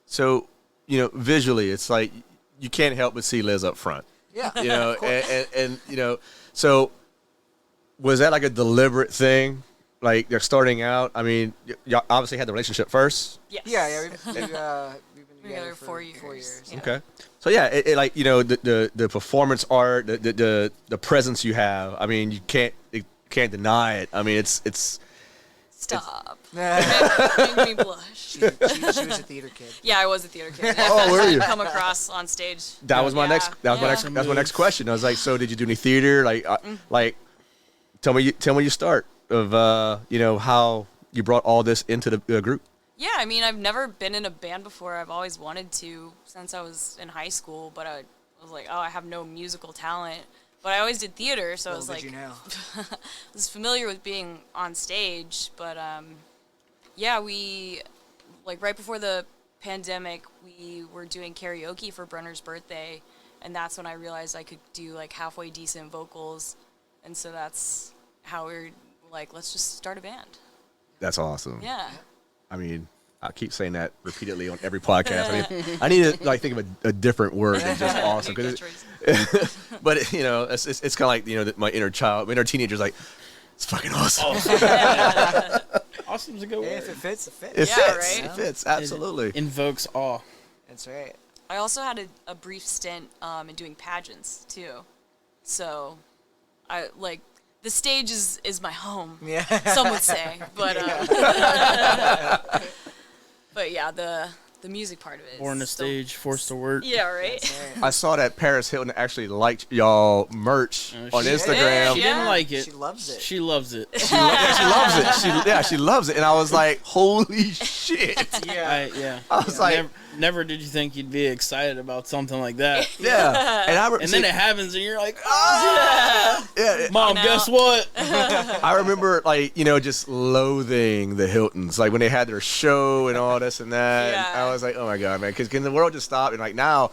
So, visually, it's like you can't help but see Liz up front. Yeah. And so was that like a deliberate thing? Like they're starting out. I mean, y'all obviously had the relationship first. Yes. Yeah. We've been together for 4 4 years. years. Okay. So yeah, it like the performance art, the presence you have. I mean, you can't deny it. I mean, it's Stop. Yeah. Making me blush. She was a theater kid. Yeah, I was a theater kid. Oh, were you? Come across on stage. that was my Yeah. next that's my next question. I was like, so did you do any theater? Like tell me you start of how you brought all this into the group. Yeah, I mean, I've never been in a band before. I've always wanted to since I was in high school, but I was like, oh, I have no musical talent. But I always did theater, so I was like, I was familiar with being on stage. But yeah, we like right before the pandemic, we were doing karaoke for Brenner's birthday, and that's when I realized I could do like halfway decent vocals, and so that's how we're like, let's just start a band. That's awesome. Yeah. I mean, I keep saying that repeatedly on every podcast. I mean, I need to like think of a different word than just awesome. Good Cause but it's kind of like my inner child, my inner teenager's like, it's fucking awesome. Awesome's a good word. Hey, if it fits, it fits. It Yeah, fits. right? It fits. Absolutely. It invokes awe. That's right. I also had a brief stint in doing pageants too, so I like the stage is my home. Yeah. Some would say, but but yeah, the music part of it. Born to is still- stage, forced to work. Yeah, right. That's right. I saw that Paris Hilton actually liked y'all merch Oh, on she- Instagram. She Yeah. didn't like it. She loves it. She loves it. She loves it. She loves it. And I was like, holy shit. Yeah. Yeah. I was like, never did you think you'd be excited about something like that. Yeah. And then it happens, and you're like, oh, yeah. Mom, guess what? I remember, like, just loathing the Hiltons, like when they had their show and all this and that. Yeah. And I was like, oh my god, man, because can the world just stop? And like now,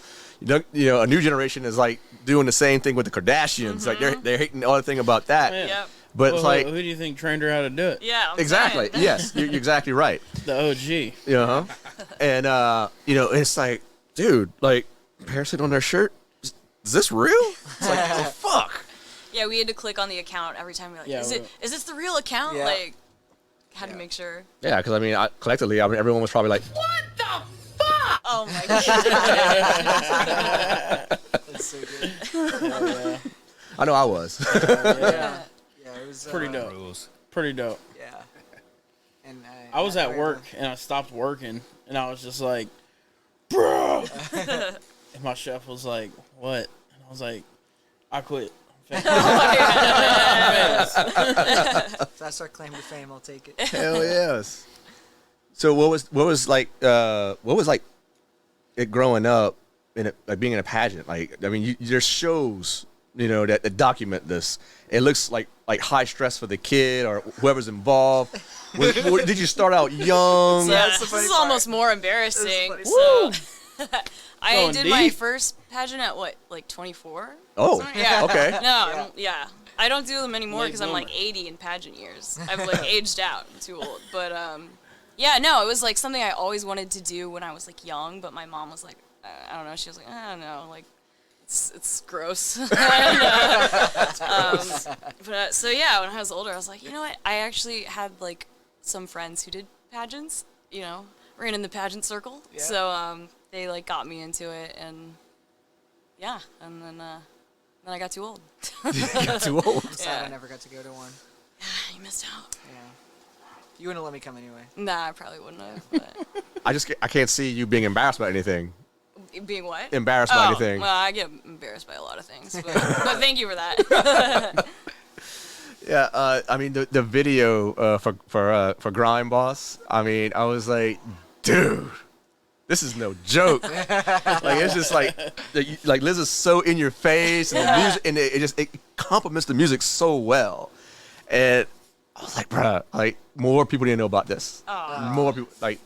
a new generation is like doing the same thing with the Kardashians. Like they're hating all the thing about that. Yeah. Yep. But it's like, who do you think trained her how to do it? Yeah. I'm exactly. saying. Yes, you're exactly right. The OG. And it's like, dude, like parasite on their shirt. Is this real? It's like, oh fuck. Yeah, we had to click on the account every time. We're like, Yeah, is this the real account? Yeah. Like, had to make sure. Yeah, because I mean, collectively, everyone was probably like, What the fuck? Oh my god. That's so good. Yeah. I know I was. Yeah. Yeah, it was Pretty dope. Rules. Pretty dope. Yeah. And I was at work, and I stopped working, and I was just like, bro. And my chef was like, what? And I was like, I quit. If that's our claim to fame, I'll take it. Hell yes. So what was like it growing up like being in a pageant? Like, I mean, there's shows that document this. It looks like high stress for the kid or whoever's involved. Did you start out young? Yeah, that's the this funny is part. almost more embarrassing. This is So, I Going did my deep. first pageant at what, like 24? Oh, Something? Yeah. okay. No, yeah. I don't do them anymore Late because I'm like bloomer. 80 in pageant years. I've like aged out. I'm too old. But yeah, no, it was like something I always wanted to do when I was like young. But my mom was like, I don't know. She was like, I don't know, like it's gross. And, but so yeah, when I was older, I was like, you know what? I actually had like some friends who did pageants. Ran in the pageant circle. Yeah. So they like got me into it, and yeah, and then I got too old. Got too old. Sad Yeah. I never got to go to one. You missed out. Yeah. You wouldn't let me come anyway. Nah, I probably wouldn't have. But I can't see you being embarrassed by anything. being what? Embarrassed by anything. Well, I get embarrassed by a lot of things, but thank you for that. Yeah, I mean the video for Grime Boss. I mean, I was like, dude, this is no joke. Like it's just like Liz is so in your face, and the music, and it complements the music so well. And I was like, bruh, like more people need to know about this. Aw. More people, like,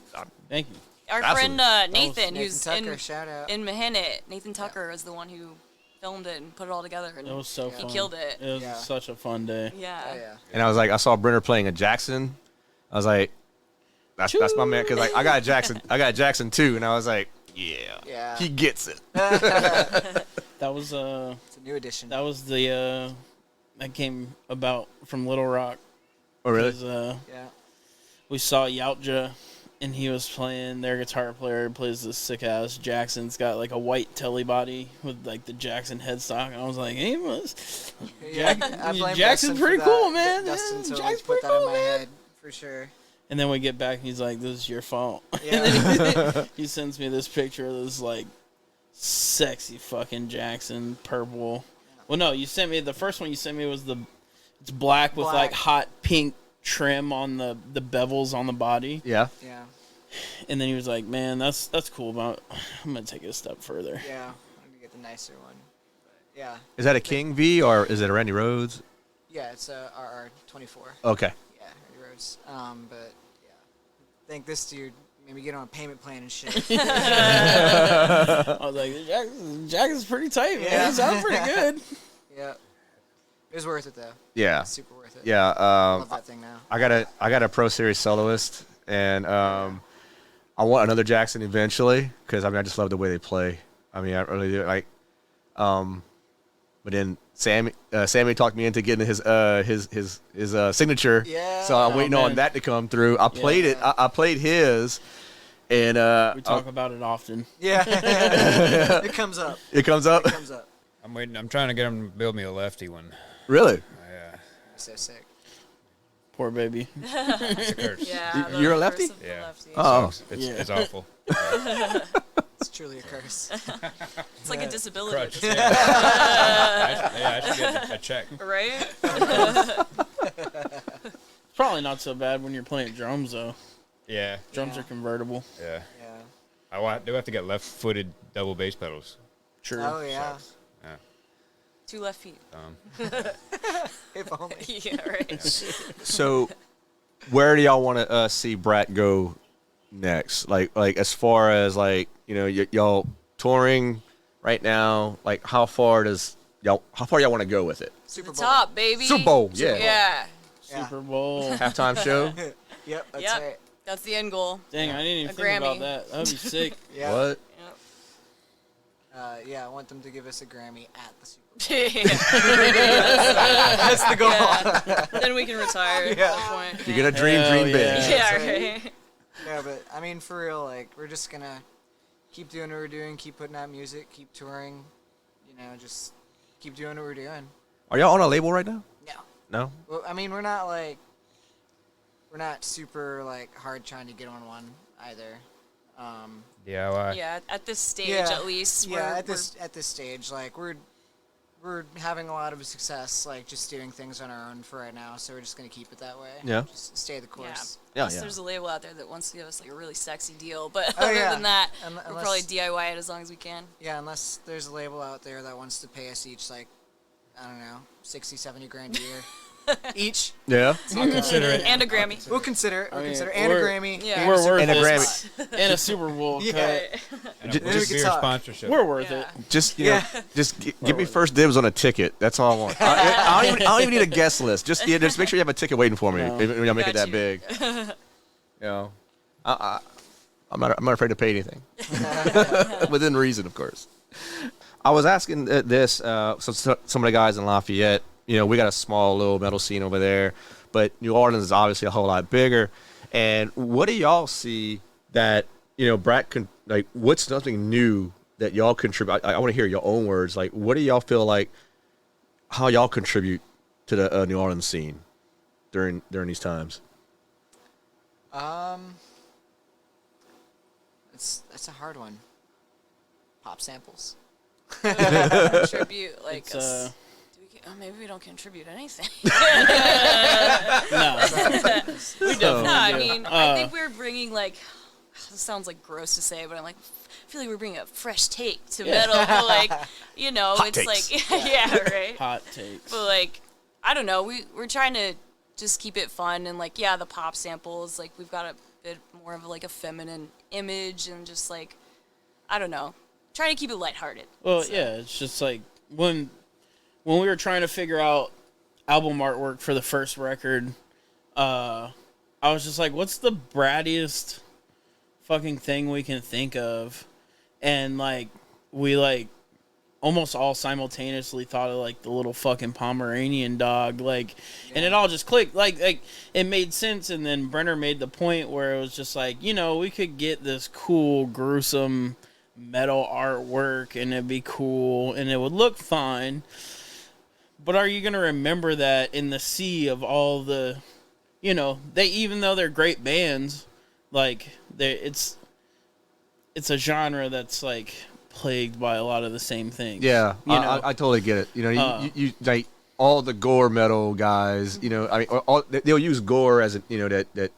Thank you. Our Absolutely. friend Nathan, Nathan who's Tucker, shout out. in Mahinit, Nathan Tucker is the one who filmed it and put it all together. And It was so he fun. killed it. It was Yeah. such a fun day. Yeah. Oh, yeah. and I was like, I saw Brenner playing a Jackson. I was like, that's my man, because like I got a Jackson too, and I was like, yeah, Yeah. he gets it. That was It's a new edition. that was the that came about from Little Rock. Oh really? 'Cause, Yeah. we saw Yautja, and he was playing. Their guitar player plays this sick ass Jackson's got like a white telly body with like the Jackson headstock, and I was like, hey, Yeah, I blame Jackson's Dustin for pretty that. cool, man. Dustin totally Jackson's put pretty that in cool, my man. head for sure. And then we get back, and he's like, this is your fault. Yeah. And then he sends me this picture of this like sexy fucking Jackson purple. Well, no, you sent me the first one. You sent me was it's black with like Black. hot pink trim on the bevels on the body. Yeah. Yeah. And then he was like, man, that's cool, but I'm gonna take it a step further. Yeah. I'm gonna get the nicer one. But yeah. Is that a King V or is it a Randy Rhodes? Yeah, it's a RR24. Okay. Yeah, Randy Rhodes. But yeah, thank this dude. Maybe get on a payment plan and shit. I was like, Jackson's pretty tight, man. Yeah. It sounds pretty good. Yeah. It was worth it though. Yeah. Super worth it. Yeah. Love that thing now. I got a Pro Series soloist, and I want another Jackson eventually because I mean I just love the way they play. I mean I really do. Like, but then Sammy talked me into getting his signature. Yeah. So I'm Oh, waiting man. on that to come through. I played it. I played his, and We talk about it often. Yeah. It comes up. it comes up. It comes up. I'm waiting. I'm trying to get him to build me a lefty one. Really? Yeah, So sick. Poor baby. it's a curse. Yeah. You're a the lefty? curse of the Yeah. lefty. Oh. It's, Yeah. it's awful. It's truly a curse. It's like a disability. Crutch. Yeah. I should get a check. Right? Probably not so bad when you're playing drums though. Yeah, Drums Yeah. are convertible. yeah. Yeah. I do have to get left-footed double bass pedals. True. Oh yeah. Sucks. Yeah. 2 left feet. If only. Yeah, right. So, where do y'all want to see Brat go next? Like as far as like y'all touring right now. Like how far y'all want to go with it? Super The Bowl. top, baby. Super Bowl, yeah. Yeah. Yeah. Super Bowl. Halftime show. Yep, that's Yep. right. That's the end goal. Dang, I didn't even A think about Grammy. that. That would be sick. Yeah. What? Yep. Yeah, I want them to give us a Grammy at the Super Bowl. Yeah. That's the goal. Yeah. Then we can retire at Yeah. that point. You're gonna dream Hell big. yeah. Yeah, right. Yeah, but I mean, for real, like we're just gonna keep doing what we're doing, keep putting out music, keep touring. Just keep doing what we're doing. Are y'all on a label right now? No. No. Well, I mean, we're not super like hard trying to get on one either. DIY. Yeah, at this stage Yeah. at least. Yeah, we're- at this stage, like we're having a lot of success, like just doing things on our own for right now. So we're just gonna keep it that way. Yeah. Just stay the course. Yeah, Unless yeah. there's a label out there that wants to give us like a really sexy deal, but Oh, other yeah. than that, Unless- we'll probably DIY it as long as we can. Yeah, unless there's a label out there that wants to pay us each like, I don't know, 60, 70 grand a year each. Yeah. I'll consider it. And a Grammy. We'll consider it. We'll mean, consider and a we're- Grammy. Yeah. We're worth And a it. Grammy. And a Super Bowl Yeah. cut. And Ju- a just- beer talk. sponsorship. We're worth Yeah. it. Just Yeah. give me first dibs on a ticket. That's all I want. I don't even need a guest list. Just make sure you have a ticket waiting for me No. when y'all make it Got that you. big. I'm not afraid to pay anything within reason, of course. I was asking this. So some of the guys in Lafayette, we got a small little metal scene over there, but New Orleans is obviously a whole lot bigger. And what do y'all see that Brat can like? What's something new that y'all contribute? I want to hear your own words. Like, what do y'all feel like? How y'all contribute to the New Orleans scene during these times? That's a hard one. Pop samples. Contribute like It's, us. Maybe we don't contribute anything. No. We definitely No, I do. mean, I think we're bringing like. This sounds like gross to say, but I feel like we're bringing a fresh take to metal. But like, Hot it's takes. like, yeah, right. Hot takes. But like, I don't know. We're trying to just keep it fun and like, yeah, the pop samples. Like, we've got a bit more of like a feminine image and just like, I don't know, trying to keep it lighthearted. Well, So- yeah, it's just like when we were trying to figure out album artwork for the first record, I was just like, what's the brattiest fucking thing we can think of? And like we like almost all simultaneously thought of like the little fucking Pomeranian dog, like, and it all just clicked, like it made sense. And then Brenner made the point where it was just like, we could get this cool, gruesome metal artwork and it'd be cool and it would look fine. But are you gonna remember that in the sea of all the, they, even though they're great bands, like it's a genre that's like plagued by a lot of the same things. Yeah, you know. I totally get it. You like all the gore metal guys. I mean, they'll use gore as that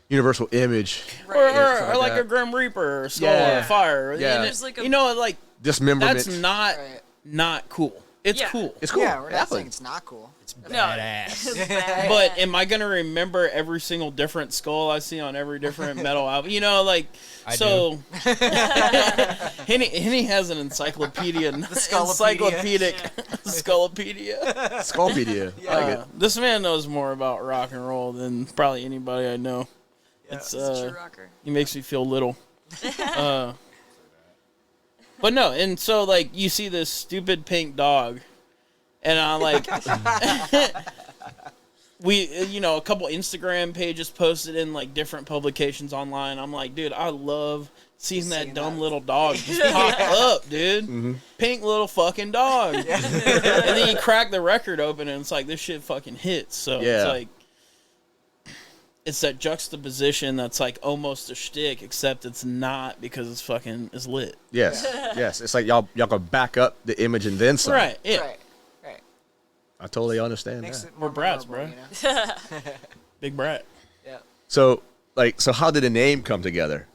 universal image. or something like like a Grim Reaper or Skull Yeah. on Fire. Yeah. And There's like a- like Dismemberment. that's not Right. not cool. It's Yeah. cool. It's cool. Yeah, we're not Definitely. saying it's not cool. No. Badass. But am I gonna remember every single different skull I see on every different metal album? I so. Henny has an encyclopedia, Skullpedia. Skullpedia. Skullpedia. I like it. This man knows more about rock and roll than probably anybody I know. It's He's a true rocker. he makes me feel little. But no, and so like you see this stupid pink dog, and I'm like, a couple Instagram pages posted in like different publications online. I'm like, dude, I love seeing that dumb little dog just pop up, dude. Pink little fucking dog. And then you crack the record open and it's like this shit fucking hits. So Yeah. it's like it's that juxtaposition that's like almost a shtick, except it's not because it's lit. Yes, yes. It's like y'all can back up the image and then some. Right. Yeah. Right. I totally understand Makes that. it more We're brats, memorable, bro. Big Brat. Yeah. So how did the name come together?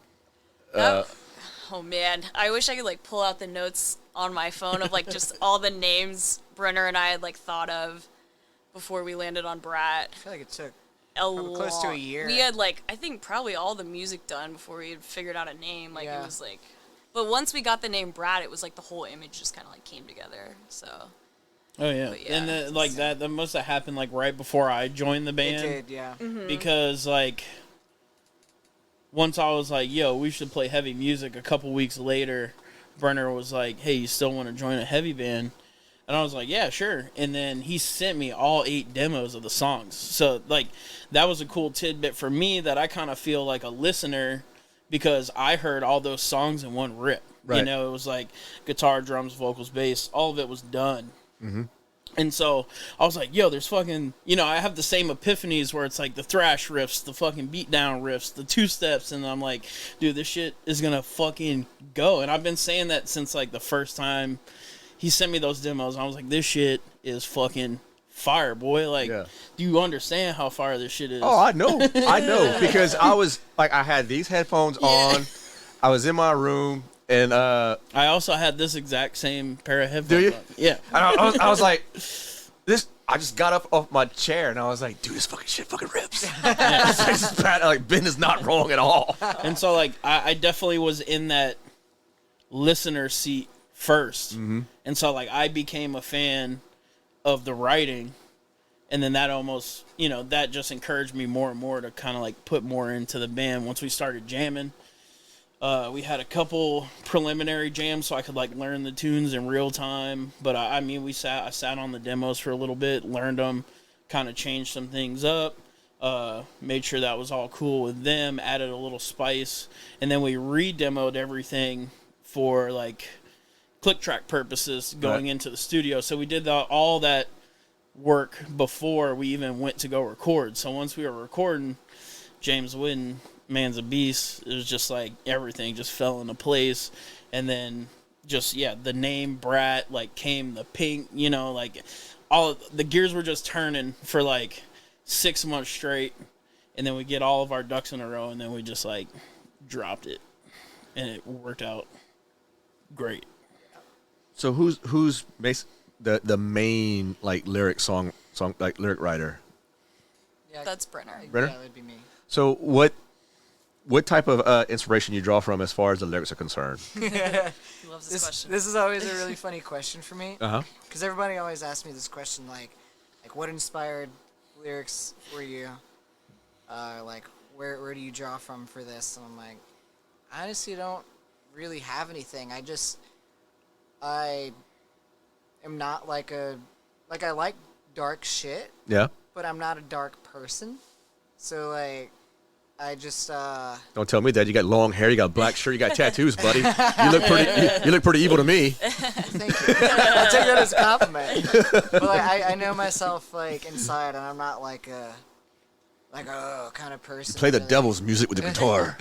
Oh man, I wish I could like pull out the notes on my phone of like just all the names Brenner and I had like thought of before we landed on Brat. I feel like it took A probably close to a long- year. We had like I think probably all the music done before we had figured out a name. Like Yeah. it was like, but once we got the name Brat, it was like the whole image just kind of like came together. So Oh yeah, But yeah, and then, like that must have happened like right before I joined the It band. did, yeah. Because like once I was like, yo, we should play heavy music, a couple weeks later Brenner was like, hey, you still want to join a heavy band? And I was like, yeah, sure. And then he sent me all 8 demos of the songs. So like that was a cool tidbit for me that I kind of feel like a listener because I heard all those songs in one rip. You Right. know, it was like guitar, drums, vocals, bass, all of it was done. And so I was like, yo, there's fucking, you know, I have the same epiphanies where it's like the thrash riffs, the fucking beatdown riffs, the 2-steps. And I'm like, dude, this shit is going to fucking go. And I've been saying that since like the first time he sent me those demos. I was like, this shit is fucking fire, boy. Like, Yeah. do you understand how fire this shit is? Oh, I know, because I was like, I had these headphones on, I was in my room, and I also had this exact same pair of headphones. Do you? on. Yeah. and I was like, this. I just got up off my chair and I was like, dude, this fucking shit fucking rips. This is bad. Like Ben is not wrong at all. And so, like, I definitely was in that listener seat first. And so, like, I became a fan of the writing. And then that almost, you know, that just encouraged me more and more to kind of, like, put more into the band. Once we started jamming, we had a couple preliminary jams so I could, like, learn the tunes in real time. But, I mean, I sat on the demos for a little bit, learned them, kind of changed some things up. Made sure that was all cool with them, added a little spice, and then we re-demoed everything for like click track purposes going Right. into the studio. So we did all that work before we even went to go record. So once we were recording, James Whitten, man's a beast. It was just like everything just fell into place, and then just the name Brat like came the pink, you know, like all the gears were just turning for like 6 months straight, and then we get all of our ducks in a row, and then we just like dropped it, and it worked out great. So who's the main like lyric song like lyric writer? Yeah, that's Brenner. Brenner? Yeah, that'd be me. So what type of inspiration you draw from as far as the lyrics are concerned? He loves this question. This is always a really funny question for me. Uh huh. Because everybody always asks me this question, like what inspired lyrics for you? Like, where do you draw from for this? And I'm like, I honestly don't really have anything. I am not like I like dark shit, Yeah. but I'm not a dark person. So, like, I just, Don't tell me that. You got long hair, you got black shirt, you got tattoos, buddy. You look pretty evil to me. thank you. I'll take that as a compliment. But like, I know myself like inside, and I'm not like a kind of person. Play the really. devil's music with the guitar.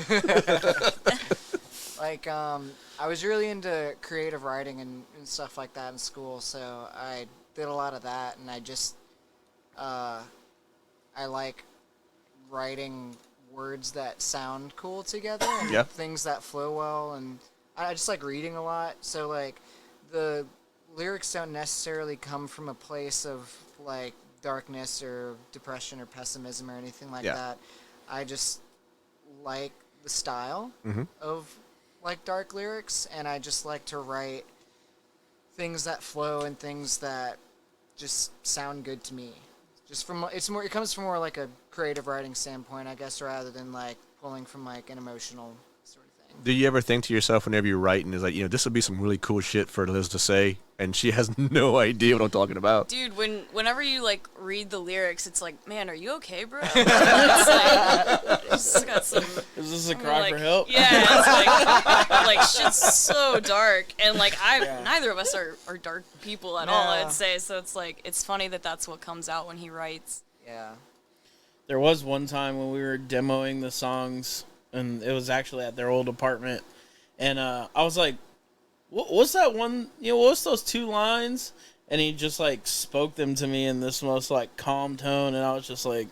Like I was really into creative writing and stuff like that in school, so I did a lot of that, and I just I like writing words that sound cool together and Yeah. things that flow well, and I just like reading a lot. So like the lyrics don't necessarily come from a place of like darkness or depression or pessimism or anything like Yeah. that. I just like the style Mhm. of like dark lyrics, and I just like to write things that flow and things that just sound good to me. Just from it comes from more like a creative writing standpoint, I guess, rather than like pulling from like an emotional sort of thing. Do you ever think to yourself whenever you're writing, is like, this would be some really cool shit for Liz to say, and she has no idea what I'm talking about? Dude, whenever you like read the lyrics, it's like, man, are you okay, bro? It's like, it's got some. Is this a I'm cry like, for help? Yeah, it's like shit's so dark, and like neither of us are dark people at all. No. I'd say so. It's like it's funny that's what comes out when he writes. Yeah. There was one time when we were demoing the songs, and it was actually at their old apartment, and I was like, what's that one, what's those 2 lines? And he just like spoke them to me in this most like calm tone, and I was just like,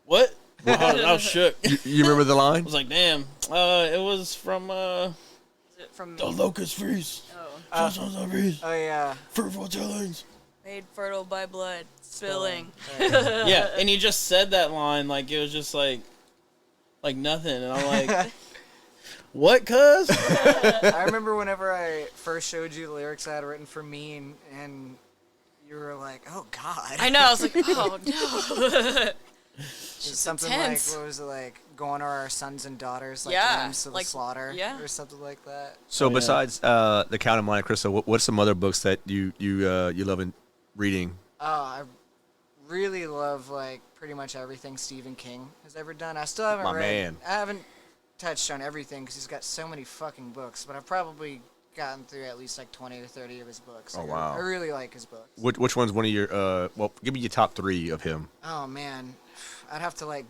what? I was shook. You remember the I line? was like, damn. It was from Is it from The Locust Freeze. Oh yeah. Fruitful Chillings. Made fertile by blood spilling? Yeah, and he just said that line like it was just like nothing, and I'm like, what, cuz? I remember whenever I first showed you the lyrics I had written for Mean, and you were like, "Oh God." I know. I was like, oh no. Something intense. like, what was it like? Going to our sons and daughters, like Yeah, lambs to the like, slaughter, yeah. or something like that. So yeah. besides The Count of Monte Cristo, what's some other books that you love reading? Oh, I really love like pretty much everything Stephen King has ever done. I still haven't My read. man. I haven't touched on everything because he's got so many fucking books, but I've probably gotten through at least like 20 or 30 of his books. Oh, Like, wow. I really like his books. Which one's one of your well? Give me your top 3 of him. Oh man, I'd have to like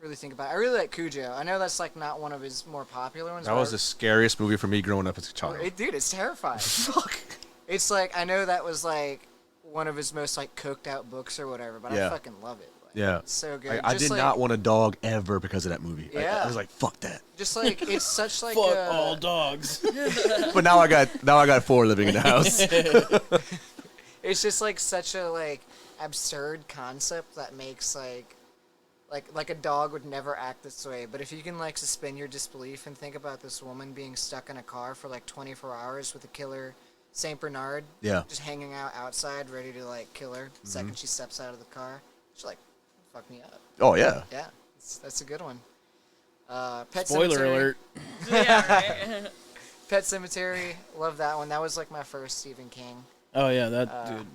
really think about it. I really like Cujo. I know that's like not one of his more popular ones. That but was the scariest movie for me growing up as a child. Dude, it's terrifying. Fuck. It's like, I know that was like one of his most like cooked out books or whatever, but Yeah. I fucking love it. Like, Yeah. it's so good. Like, I Just did like, not want a dog ever because of that movie. Like, Yeah. I was like, fuck that. Just like it's such like Fuck a, all dogs. But now I got 4 living in the house. it's just like such a like absurd concept that makes like a dog would never act this way, but if you can like suspend your disbelief and think about this woman being stuck in a car for like 24 hours with a killer Saint Bernard, Yeah. just hanging out outside ready to like kill her the second she steps out of the car, she's like, fuck me up. Oh yeah. Yeah, that's a good one. Pet Spoiler Sematary. alert. Yeah, right. Pet Cemetery, love that one. That was like my first Stephen King. Oh yeah,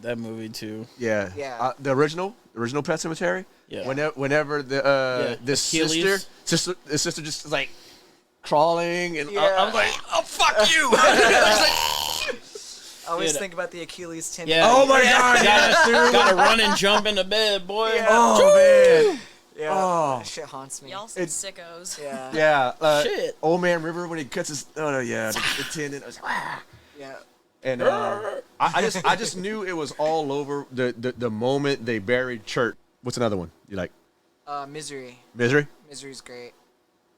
that movie too. Yeah. Yeah. The original Pet Sematary. Yeah. Whenever the this Achilles. sister just like crawling and Yeah. I'm like, oh fuck you. I always Dude. think about the Achilles tendon. Yeah. Oh my god, yes, dude. Gotta run and jump into bed, boy. Yeah. Oh man. Yeah, Oh. that shit haunts me. Y'all some sickos. Yeah. Yeah. Shit. Old Man River when he cuts his the tendon. I was like, "Ah." Yeah. And I just knew it was all over the moment they buried Church. What's another one? You like Misery. Misery? Misery's great.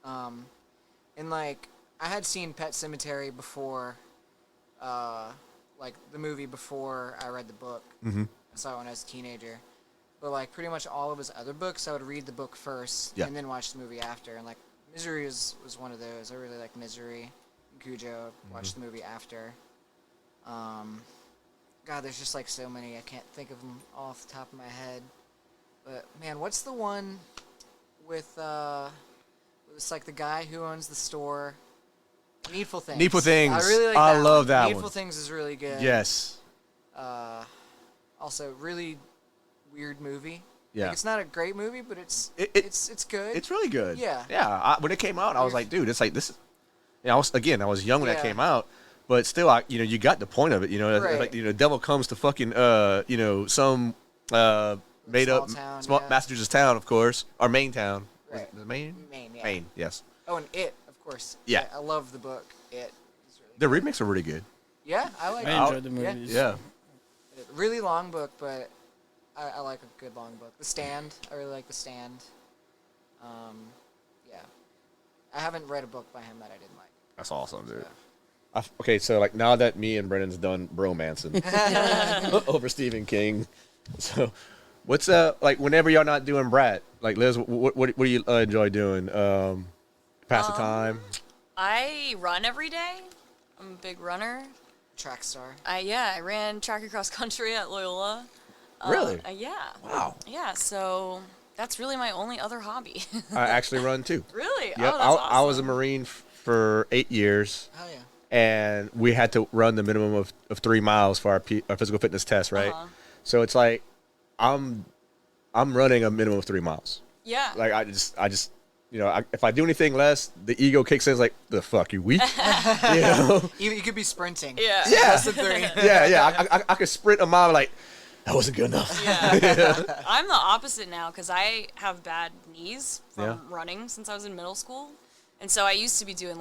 And like I had seen Pet Cemetery before, like the movie before I read the book. Mm-hmm. I saw it when I was a teenager. But like pretty much all of his other books, I would read the book first Yeah. and then watch the movie after. And like Misery was one of those. I really like Misery. Cujo. Watched the movie after. God, there's just like so many. I can't think of them off the top of my head. But man, what's the one with it's like the guy who owns the store? Needful Things. Needful Things. I really like I that love one. that Needful one. Things is really good. Yes. Also, really weird movie. Yeah. Like, it's not a great movie, but it's good. It's really good. Yeah. Yeah. When it came out, I was like, dude, it's like this. You know, I was young when that Yeah. came out, but still, you got the point of it. You know, Right. like devil comes to fucking some made Small up town, small yeah. Massachusetts town, of course, or Maine town. Right. Was it Maine? Maine, yeah. Maine. Yes. Oh, and It, of course. Yeah. I love the book. It. Is really The remakes are really good. Yeah, I like I it. enjoyed the Yeah. movies. Yeah. Really long book, but I like a good long book. The Stand, I really like The Stand. Yeah. I haven't read a book by him that I didn't like. That's awesome, dude. Yeah. Okay, so like now that me and Brennan's done bromancing over Stephen King, so what's like whenever y'all not doing Brat, like Liz, what do you enjoy doing? Pass the time. I run every day. I'm a big runner. Track star. I ran track across country at Loyola. Really? Yeah. Wow. Yeah, so that's really my only other hobby. I actually run too. Really? Yep. Oh, that's I was a awesome. Marine for 8 years, Oh yeah. and we had to run the minimum of 3 miles for our physical fitness test, right? Uh-huh. So it's like I'm running a minimum of 3 miles. Yeah. Like I just if I do anything less, the ego kicks in. It's like, the fuck, you weak? You know? You could be sprinting. Yeah. Less than 3. Yeah. I could sprint a mile. Like, that wasn't good enough. Yeah. I'm the opposite now because I have bad knees from Yeah. running since I was in middle school. And so I used to be doing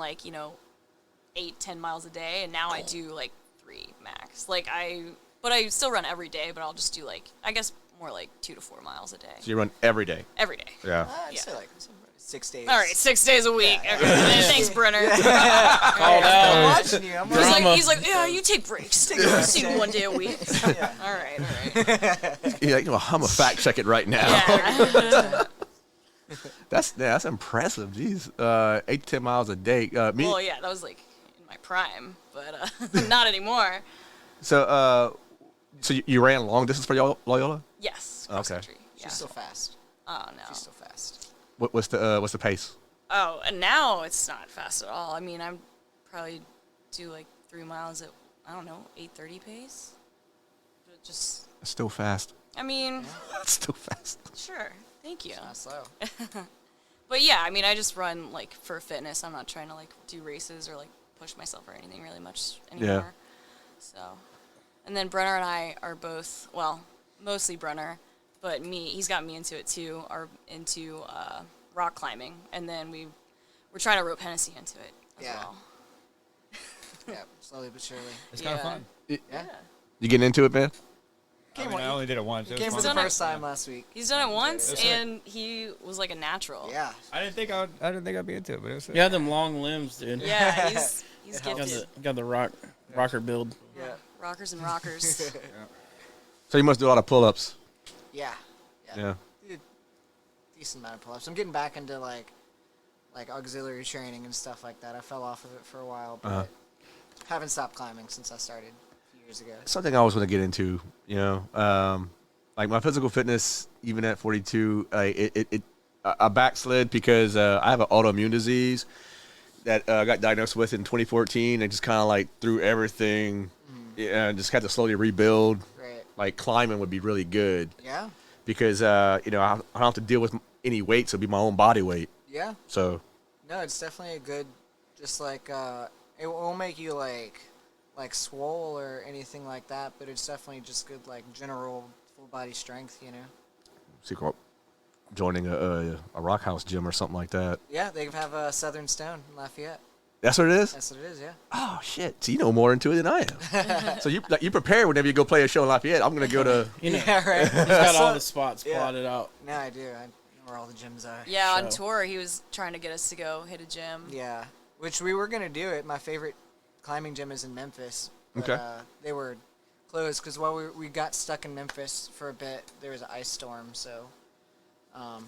8-10 miles a day, and now I do 3 max. But I still run every day, but I'll just do I guess more like 2 to 4 miles a day. So you run every day. Every day. Yeah. I'd Yeah. say like 6 days. All right, 6 days a week. Yeah. Okay. Thanks, Brenner. Called I'm out. watching you. I'm watching Drama. He's like, yeah, you take breaks. Take breaks. See you 1 day a week. All right. You're like, I'm gonna fact check it right now. Yeah. That's impressive. Jeez, 8 to 10 miles a day. Me. Well, yeah, that was like in my prime, but not anymore. So, you ran long distance for Loyola? Yes. Cross Okay. country. Yeah. She's still fast. Oh no. She's still fast. What's the pace? Oh, and now it's not fast at all. I mean, I'm probably do like 3 miles at, I don't know, 8:30 pace. But just, It's still fast. I mean, It's still fast. sure. Thank you. Not slow. But yeah, I mean, I just run like for fitness. I'm not trying to like do races or like push myself or anything really much anymore. So, and then Brenner and I are both, well, mostly Brenner, but he's got me into it too, are into rock climbing. And then we're trying to rope Hennessy into it as Yeah. well. Yeah, slowly but surely. It's kind of Yeah. fun. Yeah. You getting into it, man? I mean, I only did it once. It Came was for fun. the Done it. first time last week. He's done it once, It's like- and he was like a natural. Yeah. I didn't think I'd be into it, but it was. You have them long limbs, dude. Yeah, he's It You gifted. got the rocker build. Yeah. Rockers and rockers. So you must do a lot of pull-ups. Yeah. Yeah. Did a decent amount of pull-ups. I'm getting back into like auxiliary training and stuff like that. I fell off of it for a while, but haven't stopped climbing since I started a few years ago. Something I always want to get into. You know, like my physical fitness, even at 42, I backslid because I have an autoimmune disease that I got diagnosed with in 2014, and just kind of like threw everything. Yeah, and just had to slowly rebuild. Right. Like climbing would be really good Yeah. because I don't have to deal with any weight, so it'll be my own body weight. Yeah. So No, it's definitely a good, just like, it won't make you like swole or anything like that, but it's definitely just good, like, general full body strength, you know? see, joining a rock house gym or something like that. Yeah, they have a Southern Stone in Lafayette. That's what it is. That's what it is, yeah. Oh shit! So you know more into it than I am. So you prepare whenever you go play a show in Lafayette. I'm gonna go to. You know, Yeah, right. he's got all the spots Yeah. plotted out. No, I do. I know where all the gyms are. Yeah, on So- tour, he was trying to get us to go hit a gym. Yeah, which we were gonna do it. My favorite climbing gym is in Memphis. But, Okay. they were closed because while we got stuck in Memphis for a bit, there was an ice storm. So,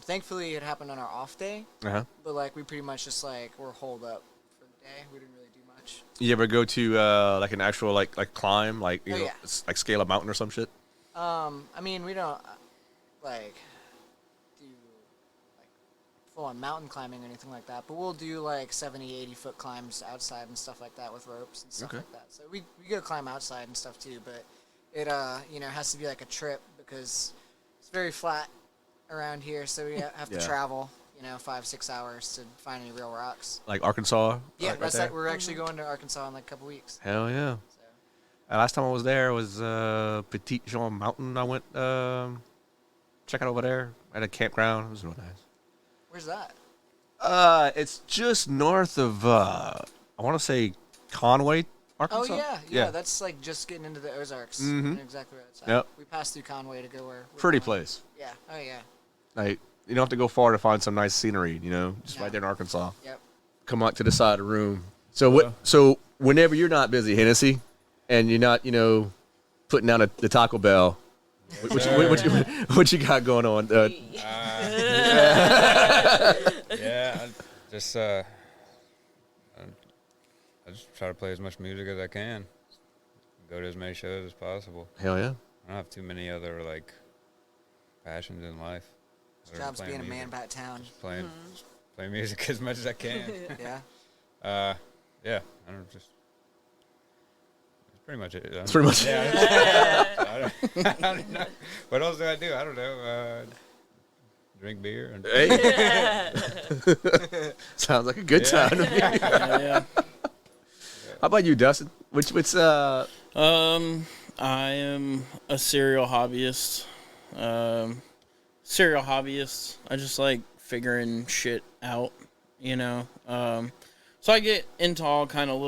thankfully, it happened on our off day. Uh-huh. But like we pretty much just like were holed up for the day. We didn't really do much. You ever go to like an actual like climb like you Oh, know yeah. like scale a mountain or some shit? I mean, we don't like do like full on mountain climbing or anything like that, but we'll do like 70, 80 foot climbs outside and stuff like that with ropes and stuff Okay. like that. So we go climb outside and stuff too, but it has to be like a trip because it's very flat around here, so we have to Yeah. travel 5-6 hours to find any real rocks. Like Arkansas? Yeah, right that's there? like we're actually going to Arkansas in like a couple weeks. Hell yeah. So. Last time I was there was Petit Jean Mountain. I went check out over there at a campground. It was real nice. Where's that? It's just north of I want to say Conway, Oh Arkansas. yeah, that's like just getting into the Ozarks. Mhm. I know exactly where it's at. Yep. We passed through Conway to go where. we're Pretty going. place. Yeah. Oh yeah. Like you don't have to go far to find some nice scenery. Just No. right there in Arkansas. Yep. Come out to the side of the room. So what? So whenever you're not busy, Hennessy, and you're not, putting down the Taco Bell, what you got going on? Yeah, I just try to play as much music as I can. Go to as many shows as possible. Hell yeah. I don't have too many other passions in life. His other than job's playing being a man music. about town. Playing music as much as I can. Yeah. Yeah, I don't just. That's pretty much it. That's pretty much it. Yeah, I don't know. What else do I do? I don't know. Drink beer and Hey. Sounds like a good time to me. Yeah. How about you, Dustin? Which I am a serial hobbyist. I just like figuring shit out, So I get into all kind of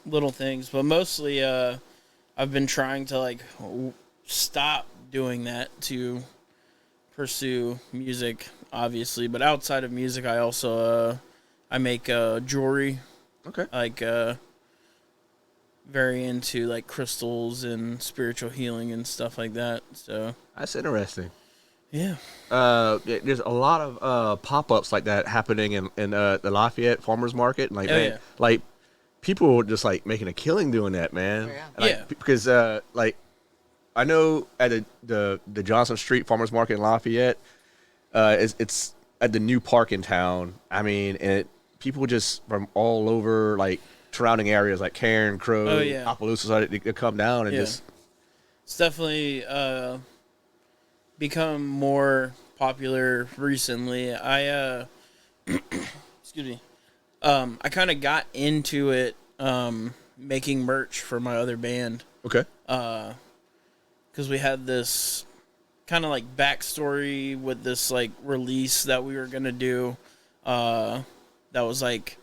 little things, but mostly I've been trying to stop doing that to pursue music, obviously, but outside of music, I also I make jewelry. Okay. Like very into like crystals and spiritual healing and stuff like that. So That's interesting. yeah. There's a lot of pop-ups like that happening in the Lafayette Farmers Market, and like Oh, man, yeah. like people just like making a killing doing that, man. Oh, yeah. And, like, Yeah. because like I know at the Johnson Street Farmers Market in Lafayette, it's at the new park in town. I mean, and people just from all over like surrounding areas like Cairn, Crow, Oh, yeah. Opelousas, they come down and Yeah. just It's definitely become more popular recently. I excuse me. I kind of got into it making merch for my other band okay. because we had this kind of like backstory with this like release that we were gonna do. That was like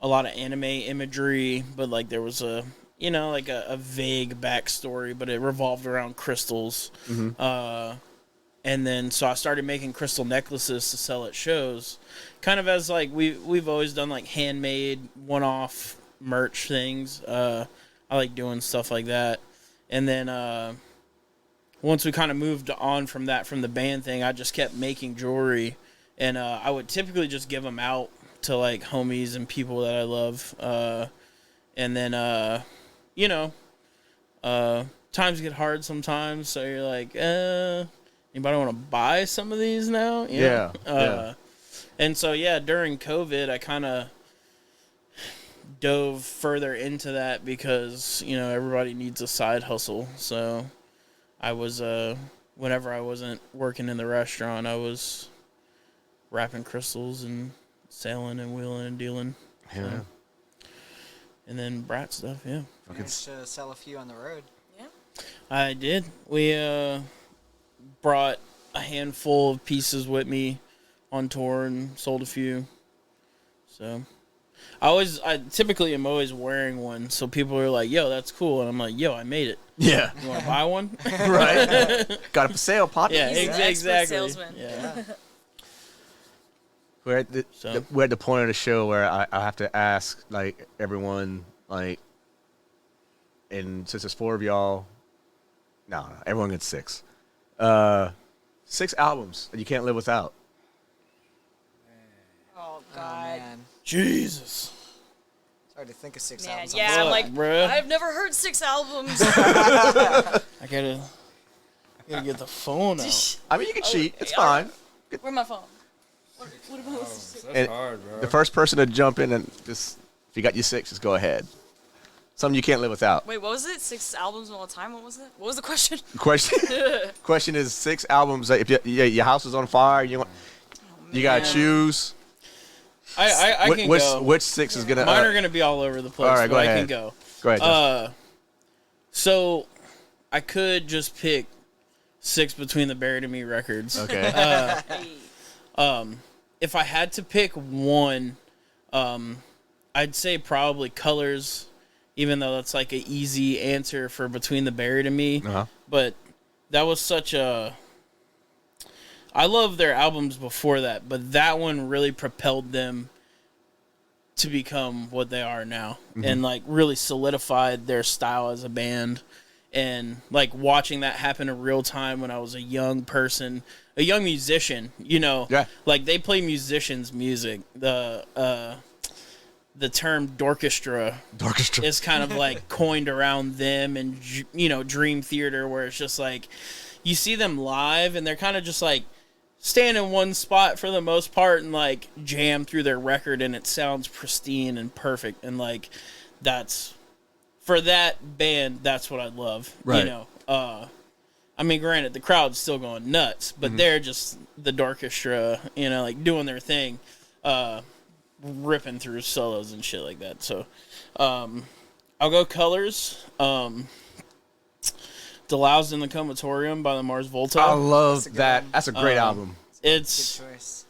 a lot of anime imagery, but like there was a like a vague backstory, but it revolved around crystals. And then so I started making crystal necklaces to sell at shows, kind of as like we've always done like handmade one-off merch things. I like doing stuff like that. And then once we kind of moved on from the band thing, I just kept making jewelry, and I would typically just give them out to like homies and people that I love. And then times get hard sometimes, so you're like, anybody want to buy some of these now? You know? Yeah. And so, yeah, during COVID, I kind of dove further into that because, everybody needs a side hustle. So I was, whenever I wasn't working in the restaurant, I was wrapping crystals and selling and wheeling and dealing. Yeah. So, and then Brat stuff, yeah. Managed to sell a few on the road. Yeah. I did. We brought a handful of pieces with me on tour and sold a few. So I typically am always wearing one, so people are like, "Yo, that's cool," and I'm like, "Yo, I made it. Yeah. You want to buy one?" Right. Got it for sale, pop. Yeah, He's an expert exactly. salesman. Yeah. We're at we're at the point of the show where I have to ask like everyone like, and since there's 4 of y'all, no, everyone gets 6. 6 albums that you can't live without. Oh Oh, God. man. Jesus. It's hard to think of 6 Man, albums. yeah, I'm Fuck, like, bruh. I've never heard 6 albums. I gotta get the phone out. I mean, you can cheat. It's all right. fine. Where's my phone? What am I listening to? That's And hard, bro. the first person to jump in and just, if you got your 6, just go ahead. Something you can't live without. Wait, what was it? 6 albums all the time? What was it? What was the question? Question is 6 albums that if your house is on fire, you gotta man. choose. I can go. Which 6 is gonna? Mine are gonna be all over the place, all right, but go I ahead. can go. Go ahead. Justin. So I could just pick 6 Between the Buried and Me records. Okay. Hey. If I had to pick one, I'd say probably Colors, even though that's like an easy answer for Between the Buried and Me. Uh-huh. But that was such a... I love their albums before that, but that one really propelled them to become what they are now, and like really solidified their style as a band. And like watching that happen in real time when I was a young person, a young musician, Yeah. like they play musicians' music. The term dorchestra Orchestra. is kind of like coined around them, and Dream Theater, where it's just like you see them live and they're kind of just like stand in one spot for the most part and like jam through their record, and it sounds pristine and perfect, and like that's for that band, that's what I love. Right. I mean, granted, the crowd's still going nuts, but they're just the orchestra, like doing their thing, ripping through solos and shit like that. So, I'll go Colors. Deloused in the Comatorium by the Mars Volta. I love That's a good that. one. That's a great album. It's Good choice.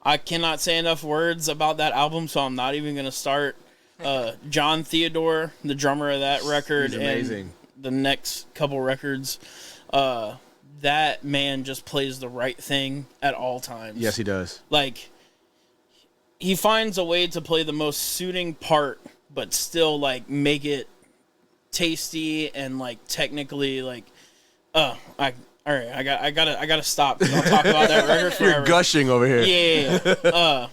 I cannot say enough words about that album, so I'm not even gonna start. John Theodore, the drummer of that record, He's amazing. and the next couple records, that man just plays the right thing at all times. Yes, he does. Like, he finds a way to play the most suiting part, but still, like, make it tasty and, like, technically, like, all right, I gotta stop. I'll talk about that record forever. You're gushing over here. Yeah.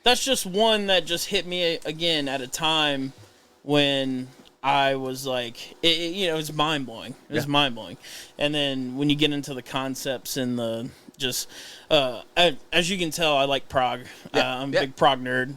That's just one that just hit me again at a time when I was like, it was mind blowing. It was mind blowing. And then when you get into the concepts and the just, as you can tell, I like prog. I'm a big prog nerd.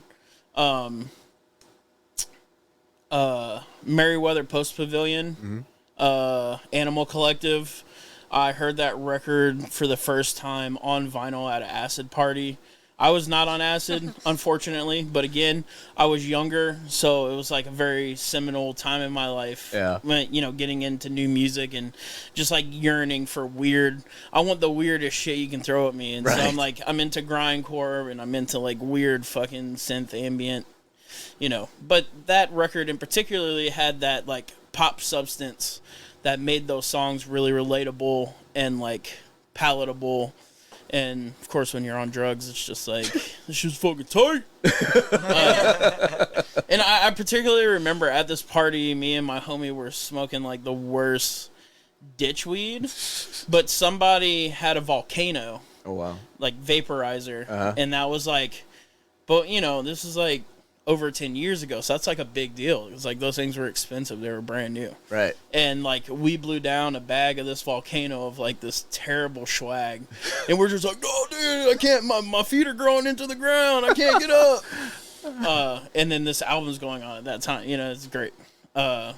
Merriweather Post Pavilion, Animal Collective. I heard that record for the first time on vinyl at an acid party. I was not on acid, unfortunately, but again, I was younger, so it was like a very seminal time in my life. Yeah. When, getting into new music and just like yearning for weird. I want the weirdest shit you can throw at me, and so I'm into grindcore and I'm into like weird fucking synth ambient, But that record in particularly had that like pop substance that made those songs really relatable and like palatable. And, of course, when you're on drugs, it's just like, this shit's fucking tight. And I particularly remember at this party, me and my homie were smoking, like, the worst ditch weed. But somebody had a volcano. Oh, wow. Like, vaporizer. And that was like, but, this is like over 10 years ago. So that's like a big deal. It's like those things were expensive. They were brand new. Right. And like we blew down a bag of this volcano of like this terrible swag. And we're just like, no, dude, I can't. My feet are growing into the ground. I can't get up. And then this album's going on at that time. It's great. Oddblood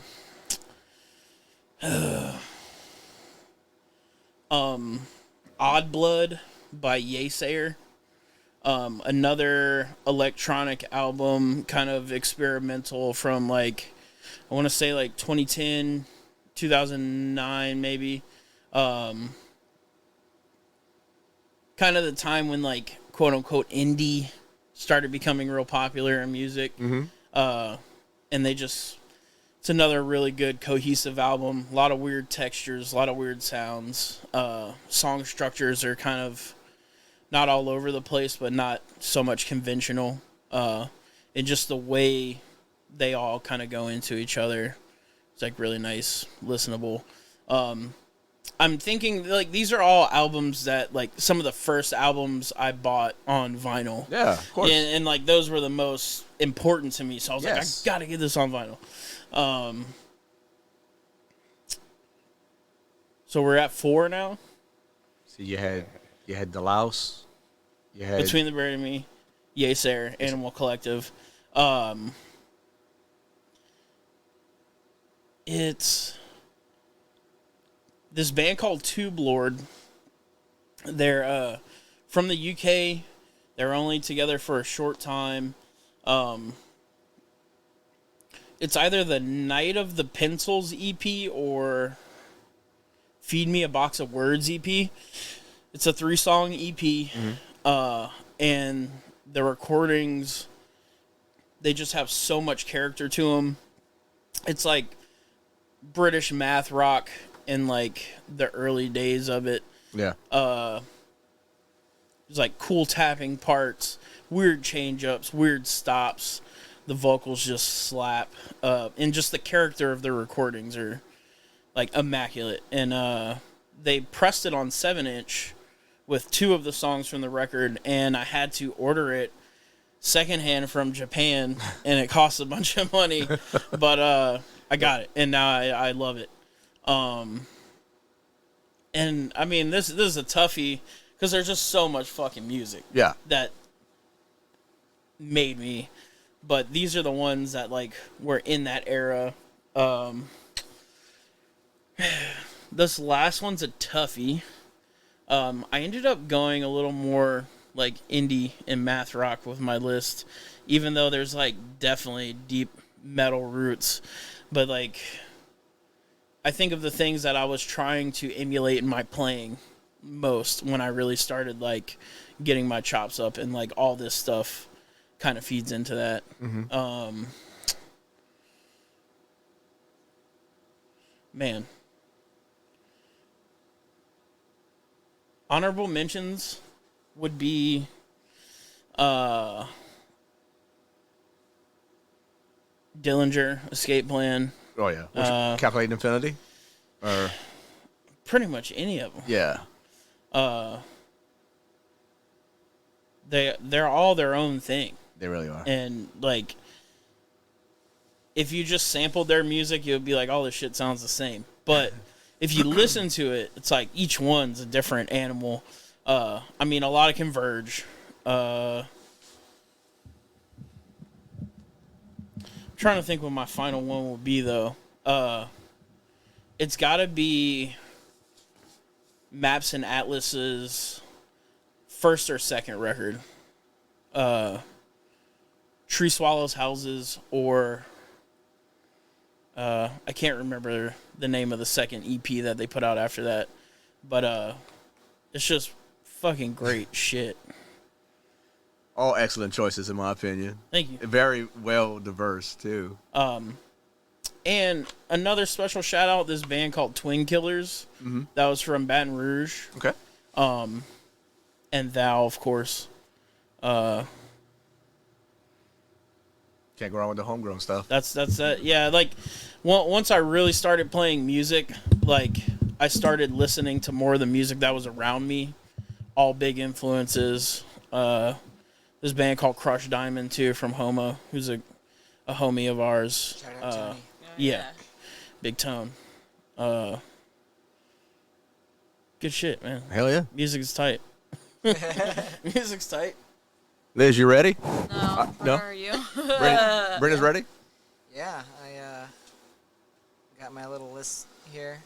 by Yaysayer. Another electronic album, kind of experimental from like, I want to say like 2010, 2009 maybe. Kind of the time when like quote unquote indie started becoming real popular in music. And it's another really good cohesive album. A lot of weird textures, a lot of weird sounds. Song structures are kind of not all over the place, but not so much conventional. And just the way they all kind of go into each other. It's like really nice, listenable. I'm thinking like these are all albums that like some of the first albums I bought on vinyl. Yeah, of course. And like those were the most important to me. So I was like, I gotta get this on vinyl. So we're at 4 now. So you had Delouse. You had Between the Bird and Me, Yaysayer, Animal Collective. It's this band called Tube Lord. They're from the UK. They're only together for a short time. It's either the Night of the Pencils EP or Feed Me a Box of Words EP. It's a 3-song EP. And the recordings, they just have so much character to them. It's like British math rock in like the early days of it. Yeah. There's like cool tapping parts, weird change ups, weird stops. The vocals just slap. And just the character of the recordings are like immaculate. And they pressed it on 7-inch with 2 of the songs from the record, and I had to order it secondhand from Japan, and it cost a bunch of money, but I got it, and now I love it. And I mean, this is a toughie because there's just so much fucking music. Yeah. That made me, but these are the ones that like were in that era. This last one's a toughie. I ended up going a little more like indie and math rock with my list, even though there's like definitely deep metal roots. But like, I think of the things that I was trying to emulate in my playing most when I really started like getting my chops up, and like all this stuff kind of feeds into that. Man. Honorable mentions would be Dillinger, Escape Plan. Oh yeah. Calculated Infinity? Or Pretty much any of them. yeah. They're all their own thing. They really are. And, like, if you just sampled their music, you would be like, oh, this shit sounds the same. But if you listen to it, it's like each one's a different animal. I mean, a lot of converge. I'm trying to think what my final one will be, though. It's got to be Maps and Atlas's first or second record. Tree Swallows Houses, or I can't remember the name of the second EP that they put out after that, but it's just fucking great shit. All excellent choices, in my opinion. Thank you. Very well diverse too. And another special shout out, this band called Twin Killers. Mm-hmm. That was from Baton Rouge. Okay. And Thou, of course. Can't go wrong with the homegrown stuff. That's that. Yeah, like once I really started playing music, like I started listening to more of the music that was around me. All big influences. This band called Crushed Diamond too, from Homo, who's a homie of ours. Shout out Tony. Yeah, Big Tone. Good shit, man. Hell yeah. Music's tight. Music's tight. Liz, you ready? No. no? Where are you? Brenda's ready? Yeah, I got my little list here.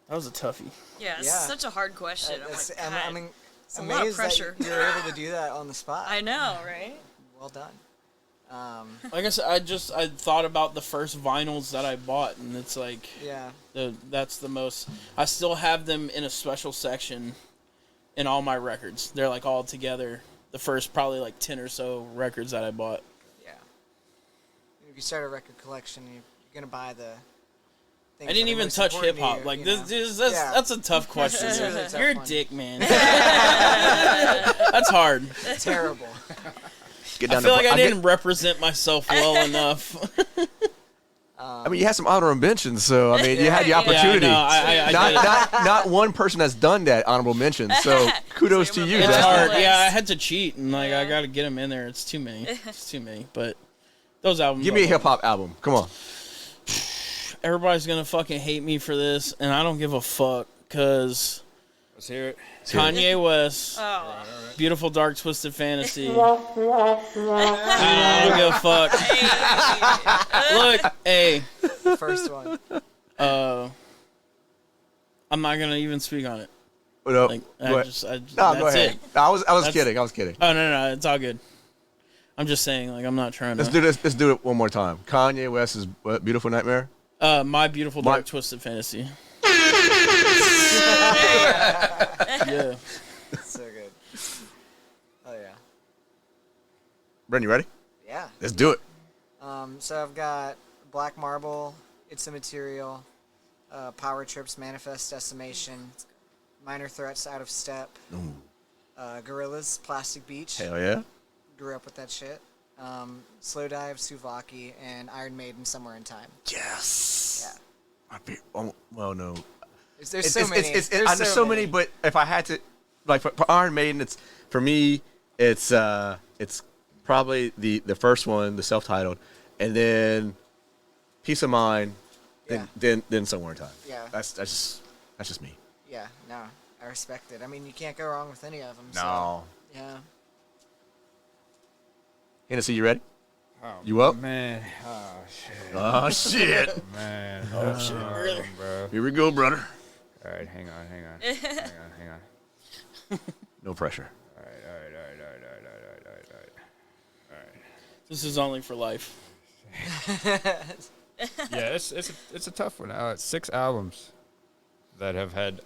That was a toughie. Yeah, it's Yeah. such a hard question. I'm It's- like, I'm, God, I mean, it's a lot of amazed pressure. that you're able to do that on the spot. I know, right? Well done. Like I said, I thought about the first vinyls that I bought, and it's like Yeah. that's the most. I still have them in a special section in all my records. They're like all together. The first probably like 10 or so records that I bought. Yeah. If you start a record collection, you're gonna buy the. I didn't even touch hip hop. Like that's a tough question. It's a really tough You're a one. dick, man. That's hard. Terrible. Get I down feel to like I I'll didn't represent myself well enough. I mean, you had some honorable mentions, so I mean, you had the opportunity. I did. not one person has done that honorable mention. So kudos to you, It's Justin. hard. Nice. Yeah, I had to cheat, and like I Yeah. got to get them in there. It's too many. It's too many. But those albums. Give me a hip hop album. Come on. Everybody's gonna fucking hate me for this, and I don't give a fuck, cause Let's hear it. Kanye West, Oh. Beautiful Dark Twisted Fantasy. I don't give a fuck. Look, hey, First one. I'm not gonna even speak on it. No, Like, go ahead. that's Go ahead. it. I was That's- kidding. I was kidding. Oh no, it's all good. I'm just saying, like, I'm not trying Let's to. do this. Let's do it one more time. Kanye West's what, Beautiful Nightmare. My Beautiful Dark My- Twisted Fantasy. Yeah. So good. Oh yeah. Brendan, you ready? Yeah. Let's do it. So I've got Black Marble, It's a Material, Power Trips, Manifest Decimation, Minor Threats, Out of Step, Gorillas, Plastic Beach. Hell yeah. Grew up with that shit. Slow Dive, Suvaki, and Iron Maiden, Somewhere in Time. Yes. Yeah. Well, no. There's so many. There's so many, but if I had to, like for Iron Maiden, it's for me, it's probably the first one, the self-titled, and then Peace of Mind, then Somewhere in Time. Yeah. That's just me. Yeah, no, I respect it. I mean, you can't go wrong with any of them. No. So, yeah. Hennessy, you ready? Oh, You up? Man. Oh, shit. Oh shit! Man. Oh shit, really? Bro. Here we go, brother. All right, hang on. No pressure. All right. This is only for life. Yeah, it's a tough one. It's 6 albums that have had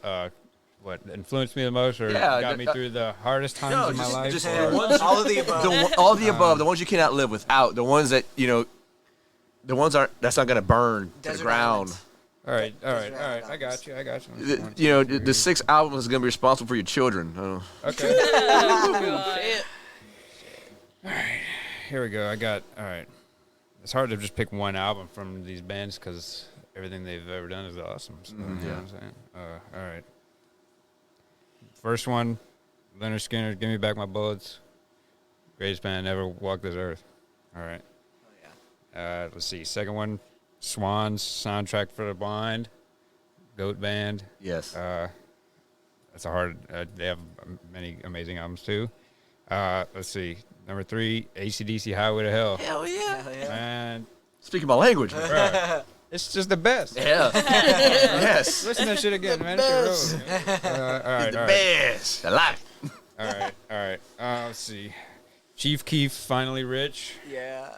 what influenced me the most, or Yeah, got me through the hardest times No, of my life. just or- the ones, All of the above. all the above, the ones you cannot live without, the ones that the ones that's not gonna burn to the Desert ground. Island. All right. Those are I got you. One, You know, two, the 6th album is going to be responsible for your children. Okay. God. Here we go. All right. It's hard to just pick one album from these bands because everything they've ever done is awesome. So, you know what I'm saying? All right. First one, Leonard Skinner, Give Me Back My Bullets. Greatest band ever walked this earth. All right. Oh, yeah. Let's see. Second one, Swans, Soundtrack for the Blind. Goat Band. Yes. That's a hard. They have many amazing albums too. Let's see. Number 3, AC/DC, Highway to Hell. Hell yeah. Hell yeah. Man, Speaking my language. Man. bro, it's just the best. Yeah. Yes. Listen to that shit again, man. It's shit rules. All right. Best. I like it. All right. Let's see. Chief Keef, Finally Rich. Yeah.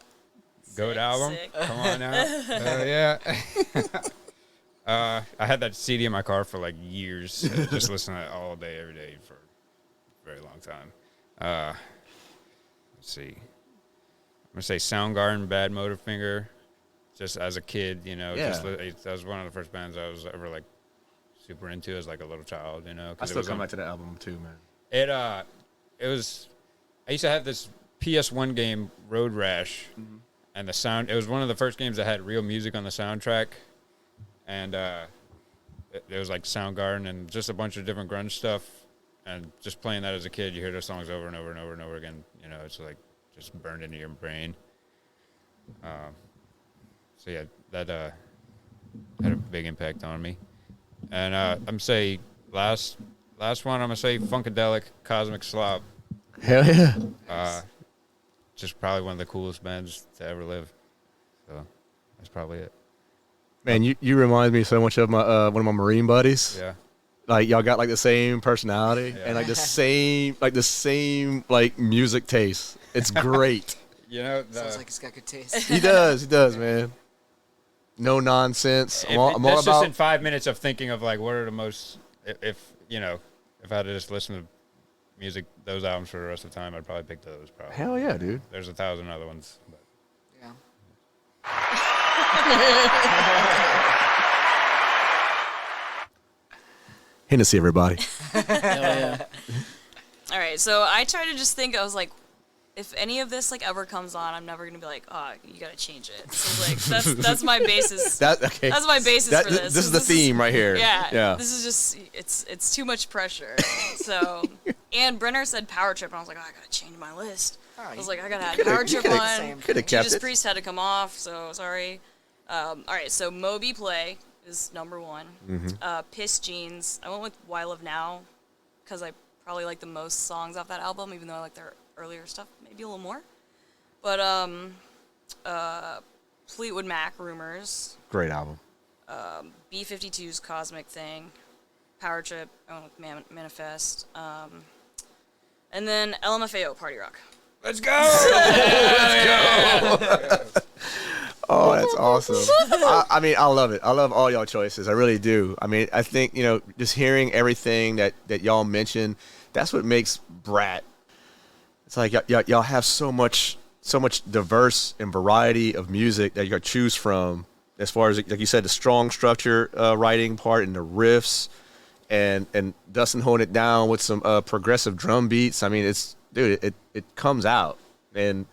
Goat album. sick. Come on now. Yeah. I had that CD in my car for like years. Just listening to it all day, every day for a very long time. Let's see. I'm going to say Soundgarden, Bad Motorfinger. Just as a kid, you know. Yeah. That was one of the first bands I was ever like super into as like a little child, you know. I still come back to that album too, man. It was. I used to have this PS1 game, Road Rash, and the sound. It was one of the first games that had real music on the soundtrack, and it was like Soundgarden and just a bunch of different grunge stuff, and just playing that as a kid, you hear those songs over and over and over and over again. You know, it's like just burned into your brain. So yeah, that had a big impact on me, and I'm say last one. I'm gonna say Funkadelic, Cosmic Slop. Hell yeah. Just probably one of the coolest bands to ever live. So that's probably it. Man, you remind me so much of my one of my Marine buddies. Yeah. Like y'all got like the same personality Yeah. and like the same music taste. It's great. You know, Sounds like he's got good taste. He does, man. No nonsense. I'm all that's about just in 5 minutes of thinking of like what are the most if I had to just listen to music, those albums for the rest of the time, I'd probably pick those. Probably. Hell yeah, dude. There's 1,000 other ones. But. Yeah. Hennessy, everybody. Hell yeah. All right, so I try to just think. I was like, if any of this like ever comes on, I'm never gonna be like, oh, you gotta change it. So like that's my basis. That's my basis for this. This is the theme right here. Yeah. This is just it's too much pressure. So and Brenner said Power Trip, and I was like, oh, I gotta change my list. I was like, I gotta add Power Trip on. Could have kept Jesus it. Priest had to come off, so sorry. All right, so Moby Play is number 1. Piss Jeans. I went with Why Love Now because I probably like the most songs off that album, even though I like their earlier stuff maybe a little more. But Fleetwood Mac, Rumors. Great album. B-52's Cosmic Thing. Power Trip, I went with Manifest. And then LMFAO, Party Rock. Let's go! Oh, that's awesome. I mean, I love it. I love all y'all choices. I really do. I mean, I think, just hearing everything that y'all mentioned, that's what makes Brat. It's like y'all have so much diverse and variety of music that you got to choose from, as far as, like you said, the strong structure writing part and the riffs and Dustin holding it down with some progressive drum beats. I mean, it comes out. And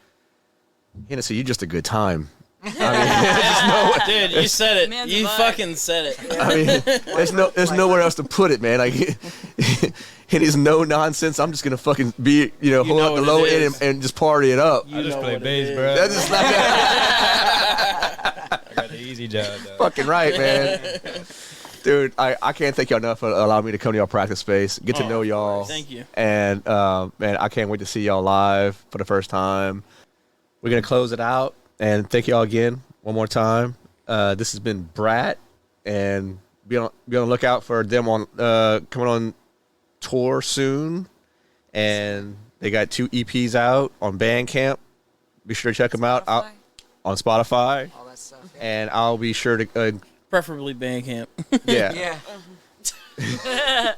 Hennessy, you just a good time. I mean, Dude, you said it. Man's You vibe. fucking said it. I mean, there's nowhere else to put it, man. Like, it is no nonsense. I'm just gonna fucking be, hold know up the what low it end is. and just party it up. I just know play what it bass, is. bro. That's just like I got the easy job, though. fucking right, man. Dude, I can't thank y'all enough for allowing me to come to y'all practice space, get to know y'all. Thank you. And man, I can't wait to see y'all live for the first time. We're gonna close it out, and thank y'all again one more time. This has been Brat, and be on the lookout for them on coming on tour soon. And they got 2 EPs out on Bandcamp. Be sure to check them out on Spotify. All that stuff. Yeah. And I'll be sure to Preferably Bandcamp. yeah. Yeah.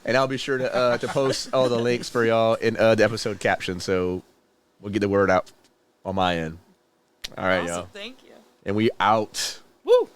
And I'll be sure to post all the links for y'all in the episode caption, so we'll get the word out on my end. All right, Awesome, y'all. thank you. And we out. Woo!